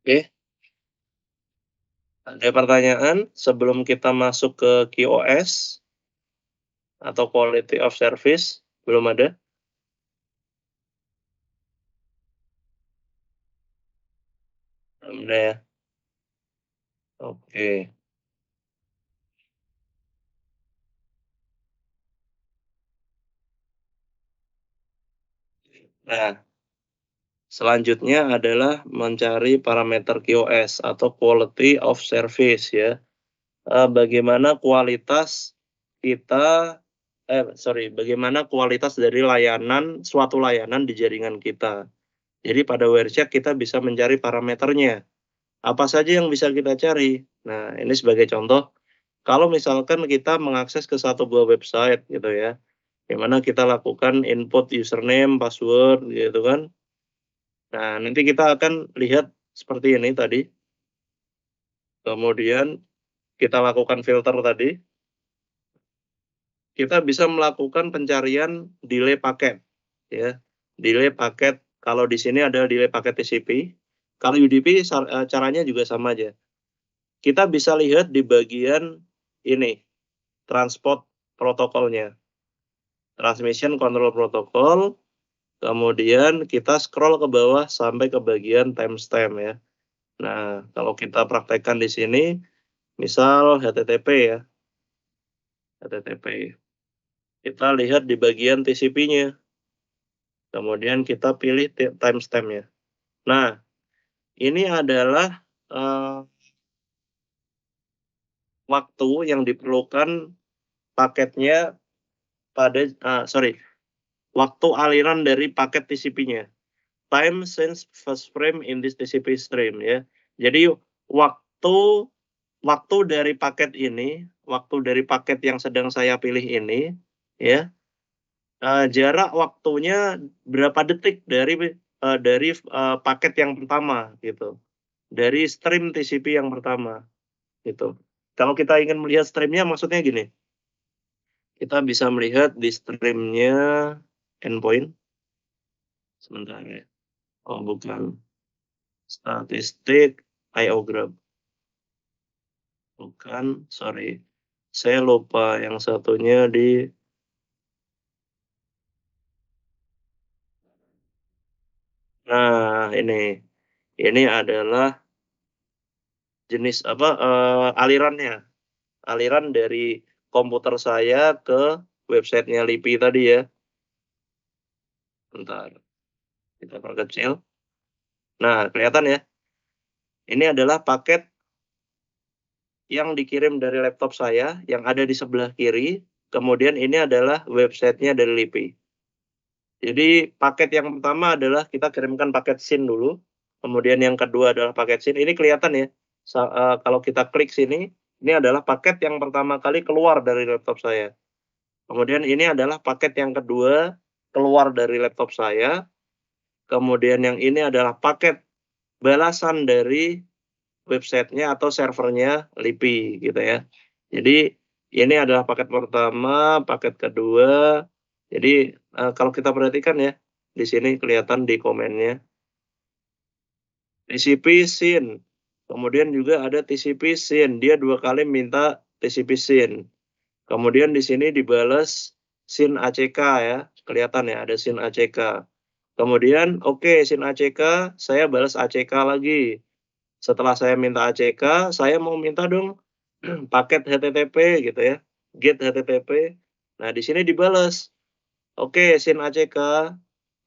A: Oke. Ada pertanyaan sebelum kita masuk ke QoS atau Quality of Service? Belum ada? Belum ada ya? Oke. Nah, selanjutnya adalah mencari parameter QoS atau Quality of Service ya. Bagaimana kualitas kita, bagaimana kualitas dari suatu layanan di jaringan kita. Jadi pada Wireshark kita bisa mencari parameternya. Apa saja yang bisa kita cari? Nah, ini sebagai contoh, kalau misalkan kita mengakses ke satu buah website gitu ya, di mana kita lakukan input username, password gitu kan. Nah, nanti kita akan lihat seperti ini tadi. Kemudian kita lakukan filter tadi. Kita bisa melakukan pencarian delay paket ya. Delay paket kalau di sini adalah delay paket TCP. Kalau UDP caranya juga sama aja. Kita bisa lihat di bagian ini, transport protokolnya. Transmission Control Protocol. Kemudian kita scroll ke bawah sampai ke bagian timestamp ya. Nah, kalau kita praktekkan di sini, misal HTTP ya. HTTP. Kita lihat di bagian TCP-nya. Kemudian kita pilih timestamp-nya. Nah, ini adalah waktu yang diperlukan paketnya pada, waktu aliran dari paket TCP-nya. Time since first frame in this TCP stream ya. Jadi waktu dari paket ini, waktu dari paket yang sedang saya pilih ini, ya, jarak waktunya berapa detik dari paket yang pertama gitu, dari stream TCP yang pertama gitu. Kalau kita ingin melihat streamnya, maksudnya gini, kita bisa melihat di streamnya endpoint. Sebentar ya. Oh bukan. Statistik IO graph. Bukan, sorry. Saya lupa yang satunya di. Nah, ini adalah jenis apa, alirannya. Aliran dari komputer saya ke websitenya LIPI tadi ya. Bentar, kita perkecil. Nah, kelihatan ya. Ini adalah paket yang dikirim dari laptop saya yang ada di sebelah kiri. Kemudian ini adalah websitenya dari LIPI. Jadi paket yang pertama adalah kita kirimkan paket SYN dulu. Kemudian yang kedua adalah paket SYN. Ini kelihatan ya. Kalau kita klik sini, ini adalah paket yang pertama kali keluar dari laptop saya. Kemudian ini adalah paket yang kedua keluar dari laptop saya. Kemudian yang ini adalah paket balasan dari websitenya atau servernya LIPI gitu ya. Jadi ini adalah paket pertama, paket kedua. Jadi kalau kita perhatikan ya, di sini kelihatan di komennya. TCP SYN. Kemudian juga ada TCP SYN. Dia 2 kali minta TCP SYN. Kemudian di sini dibalas SYN ACK ya. Kelihatan ya ada SYN ACK. Kemudian oke, SYN ACK, saya balas ACK lagi. Setelah saya minta ACK, saya mau minta dong paket HTTP gitu ya. Get HTTP. Nah, di sini dibalas. Oke, SYN ACK.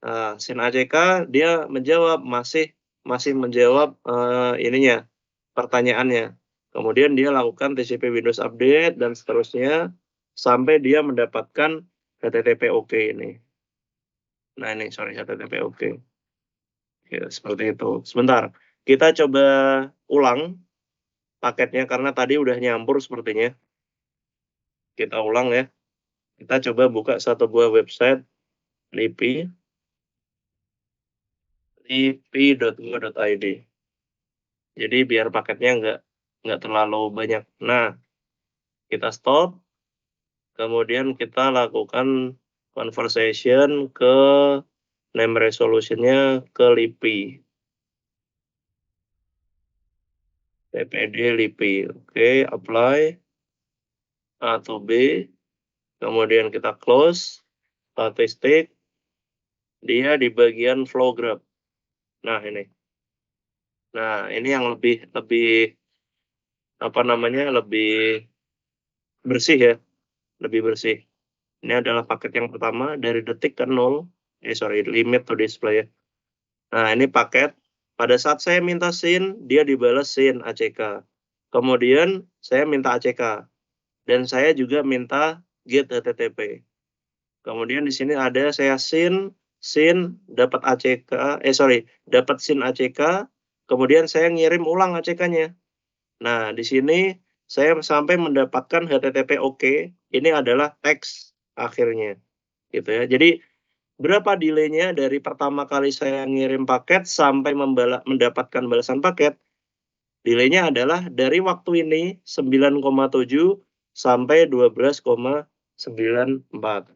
A: Nah, SYN ACK dia menjawab masih menjawab ininya pertanyaannya. Kemudian dia lakukan TCP Windows Update dan seterusnya sampai dia mendapatkan HTTP OK ini. Nah, ini sorry HTTP OK. Ya, seperti itu. Sebentar, kita coba ulang paketnya karena tadi udah nyampur sepertinya. Kita ulang ya. Kita coba buka satu buah website lipi lipi.go.id. Jadi biar paketnya nggak terlalu banyak. Nah, kita stop. Kemudian kita lakukan conversation ke name resolution-nya ke lipi. ppd lipi. Oke, apply. A to B. Kemudian kita close. Statistik. Dia di bagian flow graph. Nah, ini. Nah, ini yang lebih apa namanya? Lebih bersih ya. Lebih bersih. Ini adalah paket yang pertama dari detik ke 0. Limit to display ya. Nah, ini paket. Pada saat saya minta SYN, dia dibalas SYN ACK. Kemudian saya minta ACK. Dan saya juga minta get HTTP. Kemudian di sini ada saya SYN dapat ACK, dapat SYN ACK. Kemudian saya ngirim ulang ACK-nya. Nah, di sini saya sampai mendapatkan HTTP OK. Ini adalah teks akhirnya. Gitu ya. Jadi berapa delay-nya dari pertama kali saya ngirim paket sampai mendapatkan balasan paket? Delay-nya adalah dari waktu ini 9,7 sampai 12,94.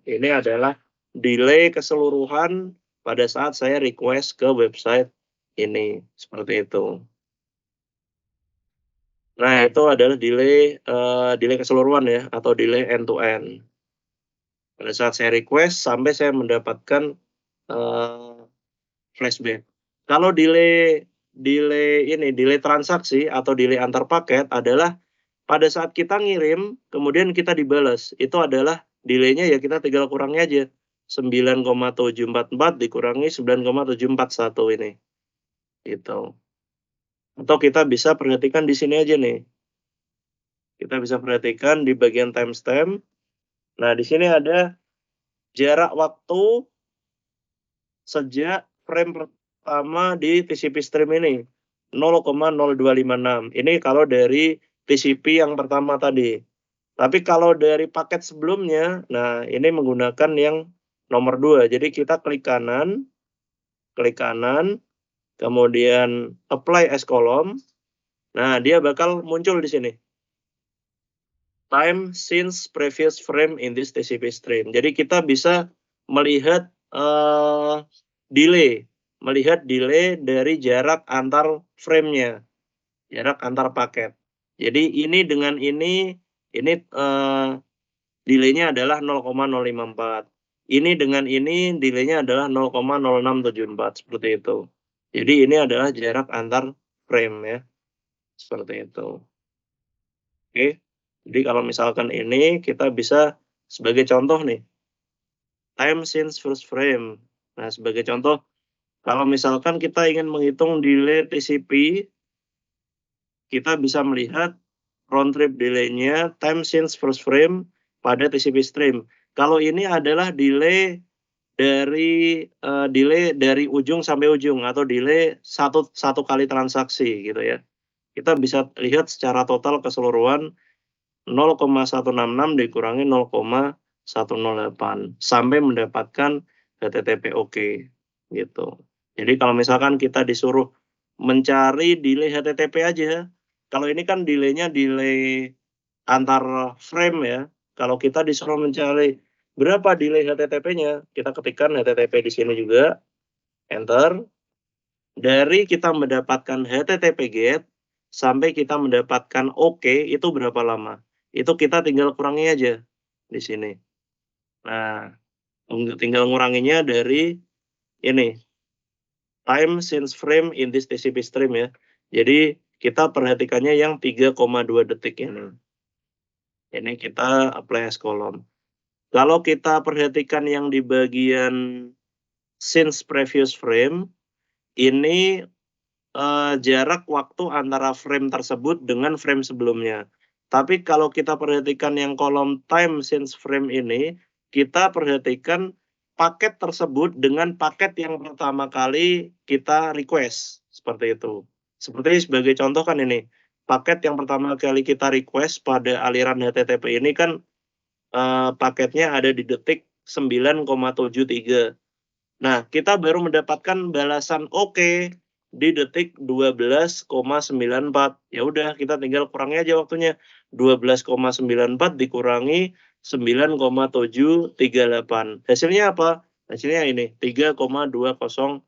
A: Ini adalah delay keseluruhan pada saat saya request ke website ini. Seperti itu. Nah, itu adalah delay keseluruhan ya, atau delay end-to-end. Pada saat saya request sampai saya mendapatkan flashback. Kalau delay transaksi atau delay antar paket adalah pada saat kita ngirim, kemudian kita dibalas. Itu adalah delay-nya ya kita tinggal kurangi aja. 9,744 dikurangi 9,741 ini. Gitu. Atau kita bisa perhatikan di sini aja nih. Kita bisa perhatikan di bagian timestamp. Nah, di sini ada jarak waktu sejak frame pertama di TCP stream ini. 0,0256. Ini kalau dari TCP yang pertama tadi. Tapi kalau dari paket sebelumnya, nah ini menggunakan yang nomor 2. Jadi kita klik kanan, kemudian apply as column. Nah, dia bakal muncul di sini. Time since previous frame in this TCP stream. Jadi kita bisa melihat delay dari jarak antar frame-nya, jarak antar paket. Jadi ini dengan ini delay-nya adalah 0,054. Ini dengan ini delay-nya adalah 0,0674 seperti itu. Jadi ini adalah jarak antar frame ya. Seperti itu. Oke. Jadi kalau misalkan ini kita bisa sebagai contoh nih. Time since first frame. Nah, sebagai contoh kalau misalkan kita ingin menghitung delay TCP, kita bisa melihat round trip delay-nya time since first frame pada TCP stream. Kalau ini adalah delay dari ujung sampai ujung atau delay satu kali transaksi gitu ya. Kita bisa lihat secara total keseluruhan 0,166 dikurangi 0,108 sampai mendapatkan HTTP OK gitu. Jadi kalau misalkan kita disuruh mencari delay HTTP aja, kalau ini kan delay-nya delay antar frame ya. Kalau kita disuruh mencari berapa delay HTTP-nya, kita ketikkan HTTP di sini juga, enter. Dari kita mendapatkan HTTP GET sampai kita mendapatkan OK itu berapa lama? Itu kita tinggal kurangi aja di sini. Nah, tinggal nguranginya dari ini, time since frame in this TCP stream ya. Jadi kita perhatikannya yang 3,2 detik ini. Ini kita apply as column. Kalau kita perhatikan yang di bagian since previous frame, ini jarak waktu antara frame tersebut dengan frame sebelumnya. Tapi kalau kita perhatikan yang kolom time since frame ini, kita perhatikan paket tersebut dengan paket yang pertama kali kita request, seperti itu. Seperti sebagai contoh kan ini, paket yang pertama kali kita request pada aliran HTTP ini kan paketnya ada di detik 9,73. Nah, kita baru mendapatkan balasan oke di detik 12,94. Ya udah, kita tinggal kurangi aja waktunya. 12,94 dikurangi 9,738. Hasilnya apa? Hasilnya ini 3,208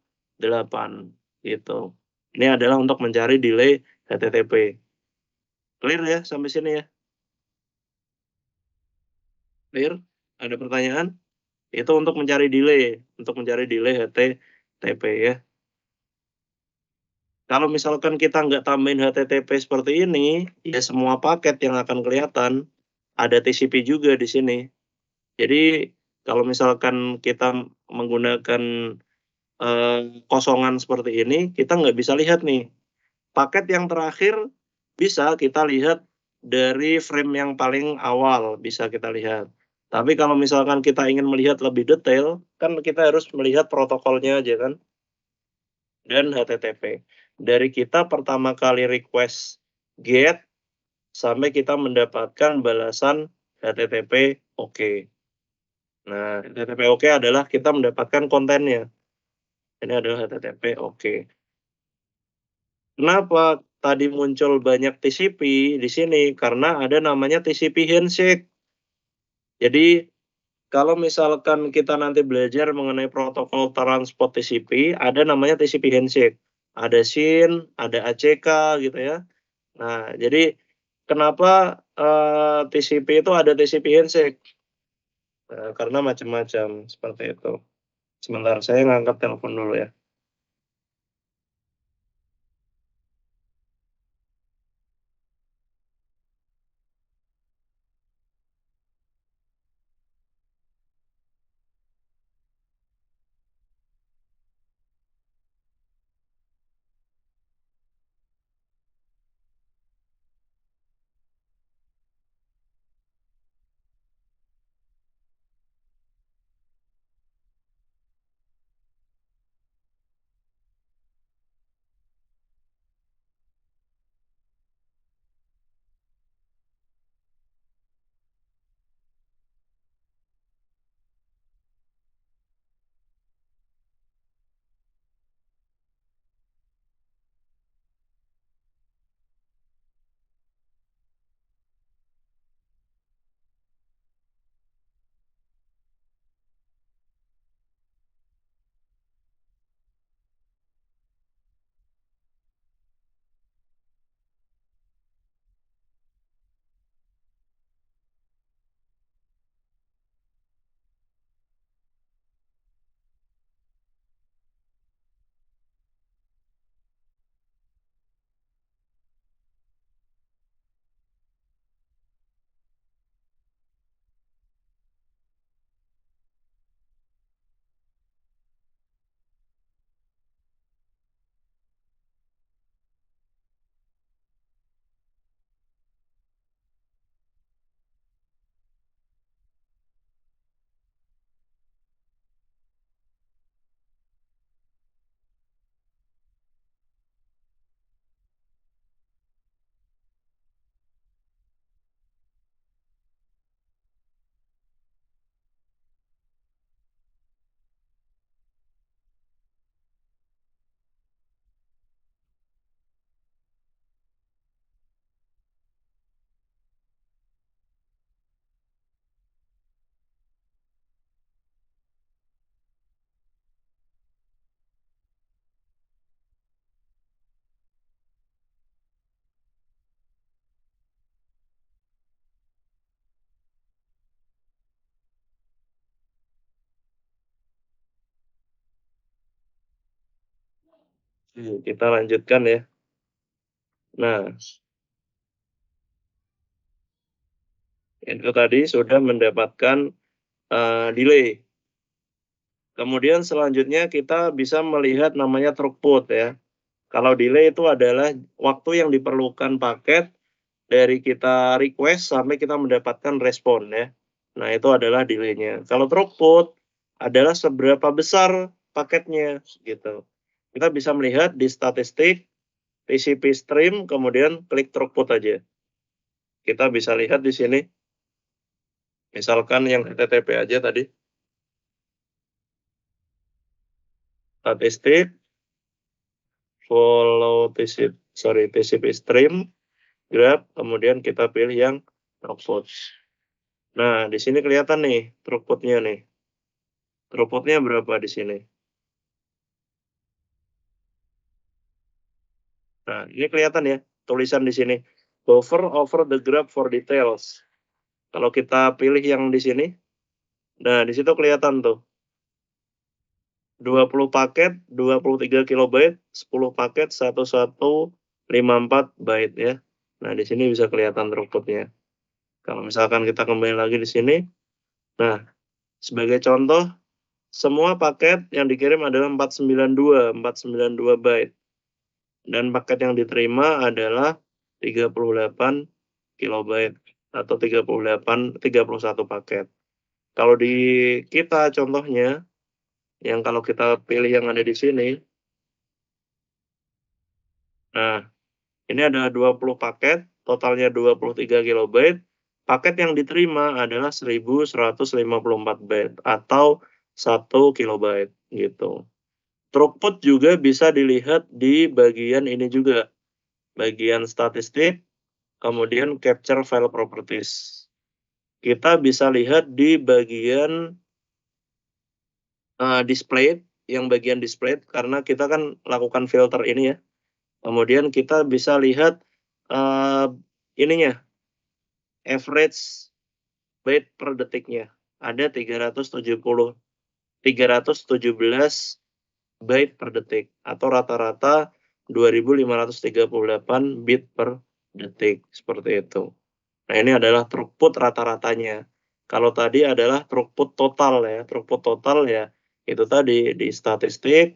A: gitu. Ini adalah untuk mencari delay HTTP. Clear ya sampai sini ya? Clear? Ada pertanyaan? Itu untuk mencari delay HTTP ya. Kalau misalkan kita nggak tambahin HTTP seperti ini, ya semua paket yang akan kelihatan ada TCP juga di sini. Jadi kalau misalkan kita menggunakan kosongan seperti ini, kita nggak bisa lihat nih. Paket yang terakhir bisa kita lihat dari frame yang paling awal, bisa kita lihat. Tapi kalau misalkan kita ingin melihat lebih detail, kan kita harus melihat protokolnya aja kan, dan HTTP. Dari kita pertama kali request GET, sampai kita mendapatkan balasan HTTP OK. Nah, HTTP OK adalah kita mendapatkan kontennya. Ini adalah HTTP OK. Kenapa tadi muncul banyak TCP di sini? Karena ada namanya TCP handshake. Jadi kalau misalkan kita nanti belajar mengenai protokol transport TCP, ada namanya TCP handshake. Ada SYN, ada ACK gitu ya. Nah, jadi kenapa TCP itu ada TCP handshake? Karena macam-macam seperti itu. Sebentar, saya ngangkat telepon dulu ya. Kita lanjutkan ya. Nah, itu tadi sudah mendapatkan delay. Kemudian selanjutnya kita bisa melihat namanya throughput ya. Kalau delay itu adalah waktu yang diperlukan paket dari kita request sampai kita mendapatkan respon ya. Nah, itu adalah delay-nya. Kalau throughput adalah seberapa besar paketnya gitu. Kita bisa melihat di statistik TCP stream kemudian klik throughput aja. Kita bisa lihat di sini. Misalkan yang HTTP aja tadi. Statistik follow TCP stream grab kemudian kita pilih yang throughput. Nah, di sini kelihatan nih throughput-nya nih. Throughput-nya berapa di sini? Nah, ini kelihatan ya, tulisan di sini. Hover over the graph for details. Kalau kita pilih yang di sini, nah di situ kelihatan tuh. 20 paket, 23 kilobyte, 10 paket, 1154 byte ya. Nah, di sini bisa kelihatan throughput-nya. Kalau misalkan kita kembali lagi di sini, nah, sebagai contoh, semua paket yang dikirim adalah 492 byte. Dan paket yang diterima adalah 38 kilobyte atau 31 paket. Kalau di kita contohnya, yang kalau kita pilih yang ada di sini, nah, ini ada 20 paket, totalnya 23 kilobyte. Paket yang diterima adalah 1154 byte atau 1 kilobyte gitu. Throughput juga bisa dilihat di bagian ini juga, bagian statistik, kemudian capture file properties. Kita bisa lihat di bagian display, yang bagian display, karena kita kan lakukan filter ini ya. Kemudian kita bisa lihat ininya, average byte per detiknya. Ada 317 byte per detik atau rata-rata 2538 bit per detik seperti itu. Nah, ini adalah throughput rata-ratanya. Kalau tadi adalah throughput total ya. Throughput total ya itu tadi di statistik,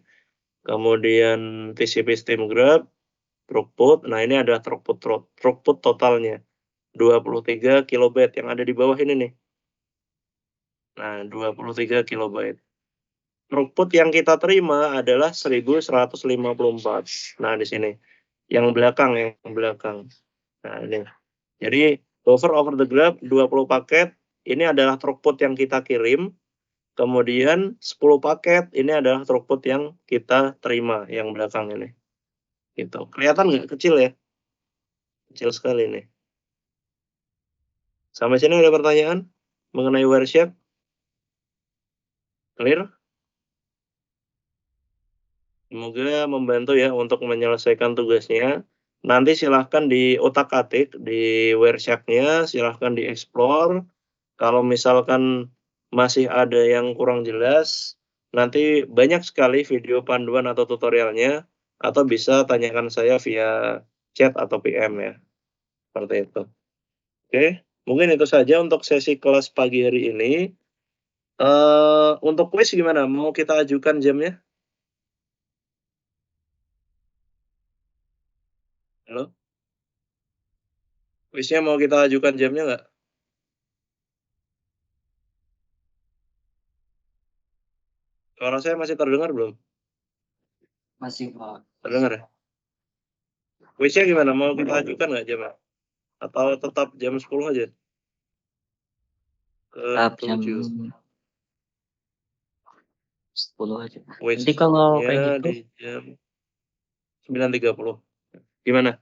A: kemudian TCP stream graph, throughput. Nah, ini adalah throughput totalnya. 23 kilobyte yang ada di bawah ini nih. Nah, 23 kilobyte. Throughput yang kita terima adalah 1154. Nah, di sini. Yang belakang ya, yang belakang. Nah, ini. Jadi, hover over the graph 20 paket, ini adalah throughput yang kita kirim. Kemudian 10 paket, ini adalah throughput yang kita terima, yang belakang ini. Gitu. Kelihatan nggak? Kecil ya? Kecil sekali nih. Sampai sini ada pertanyaan mengenai Wireshark? Clear? Semoga membantu ya untuk menyelesaikan tugasnya. Nanti silahkan diotak-atik di Wireshark-nya, silahkan dieksplor. Kalau misalkan masih ada yang kurang jelas, nanti banyak sekali video panduan atau tutorialnya, atau bisa tanyakan saya via chat atau PM ya. Seperti itu. Oke, mungkin itu saja untuk sesi kelas pagi hari ini. Untuk kuis gimana? Mau kita ajukan jamnya? Halo? Kuisnya mau kita ajukan jamnya nggak? Suara saya masih terdengar belum?
B: Masih, Pak.
A: Terdengar ya? Kuisnya gimana? Mau kita ajukan nggak jamnya? Atau tetap jam 10 aja?
B: Tetap jam
A: 7.
B: 10 aja.
A: Kuisnya
B: Nanti kalau kayak gitu,
A: di jam 9.30. Gimana?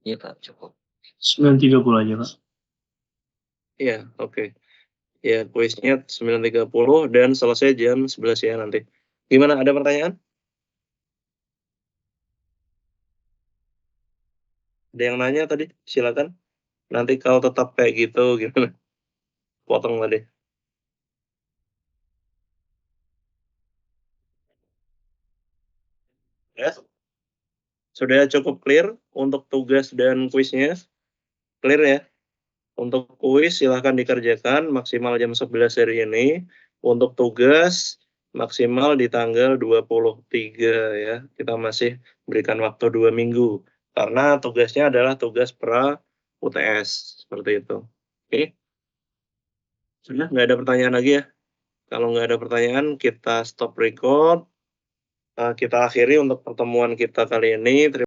B: iya Pak, cukup.
C: 9.30 aja, Pak.
A: Iya, oke. Ya, kuisnya 9.30 dan selesai jam 11 ya nanti. Gimana? Ada pertanyaan? Ada yang nanya tadi? Silakan. Nanti kalau tetap kayak gitu gimana? Potong tadi. Ya. Sudah cukup clear untuk tugas dan kuisnya? Clear ya? Untuk kuis silahkan dikerjakan maksimal jam 11 hari ini. Untuk tugas maksimal di tanggal 23 ya. Kita masih berikan waktu 2 minggu. Karena tugasnya adalah tugas pra UTS. Seperti itu. Oke? Sudah, nggak ada pertanyaan lagi ya? Kalau nggak ada pertanyaan, kita stop record. Kita akhiri untuk pertemuan kita kali ini.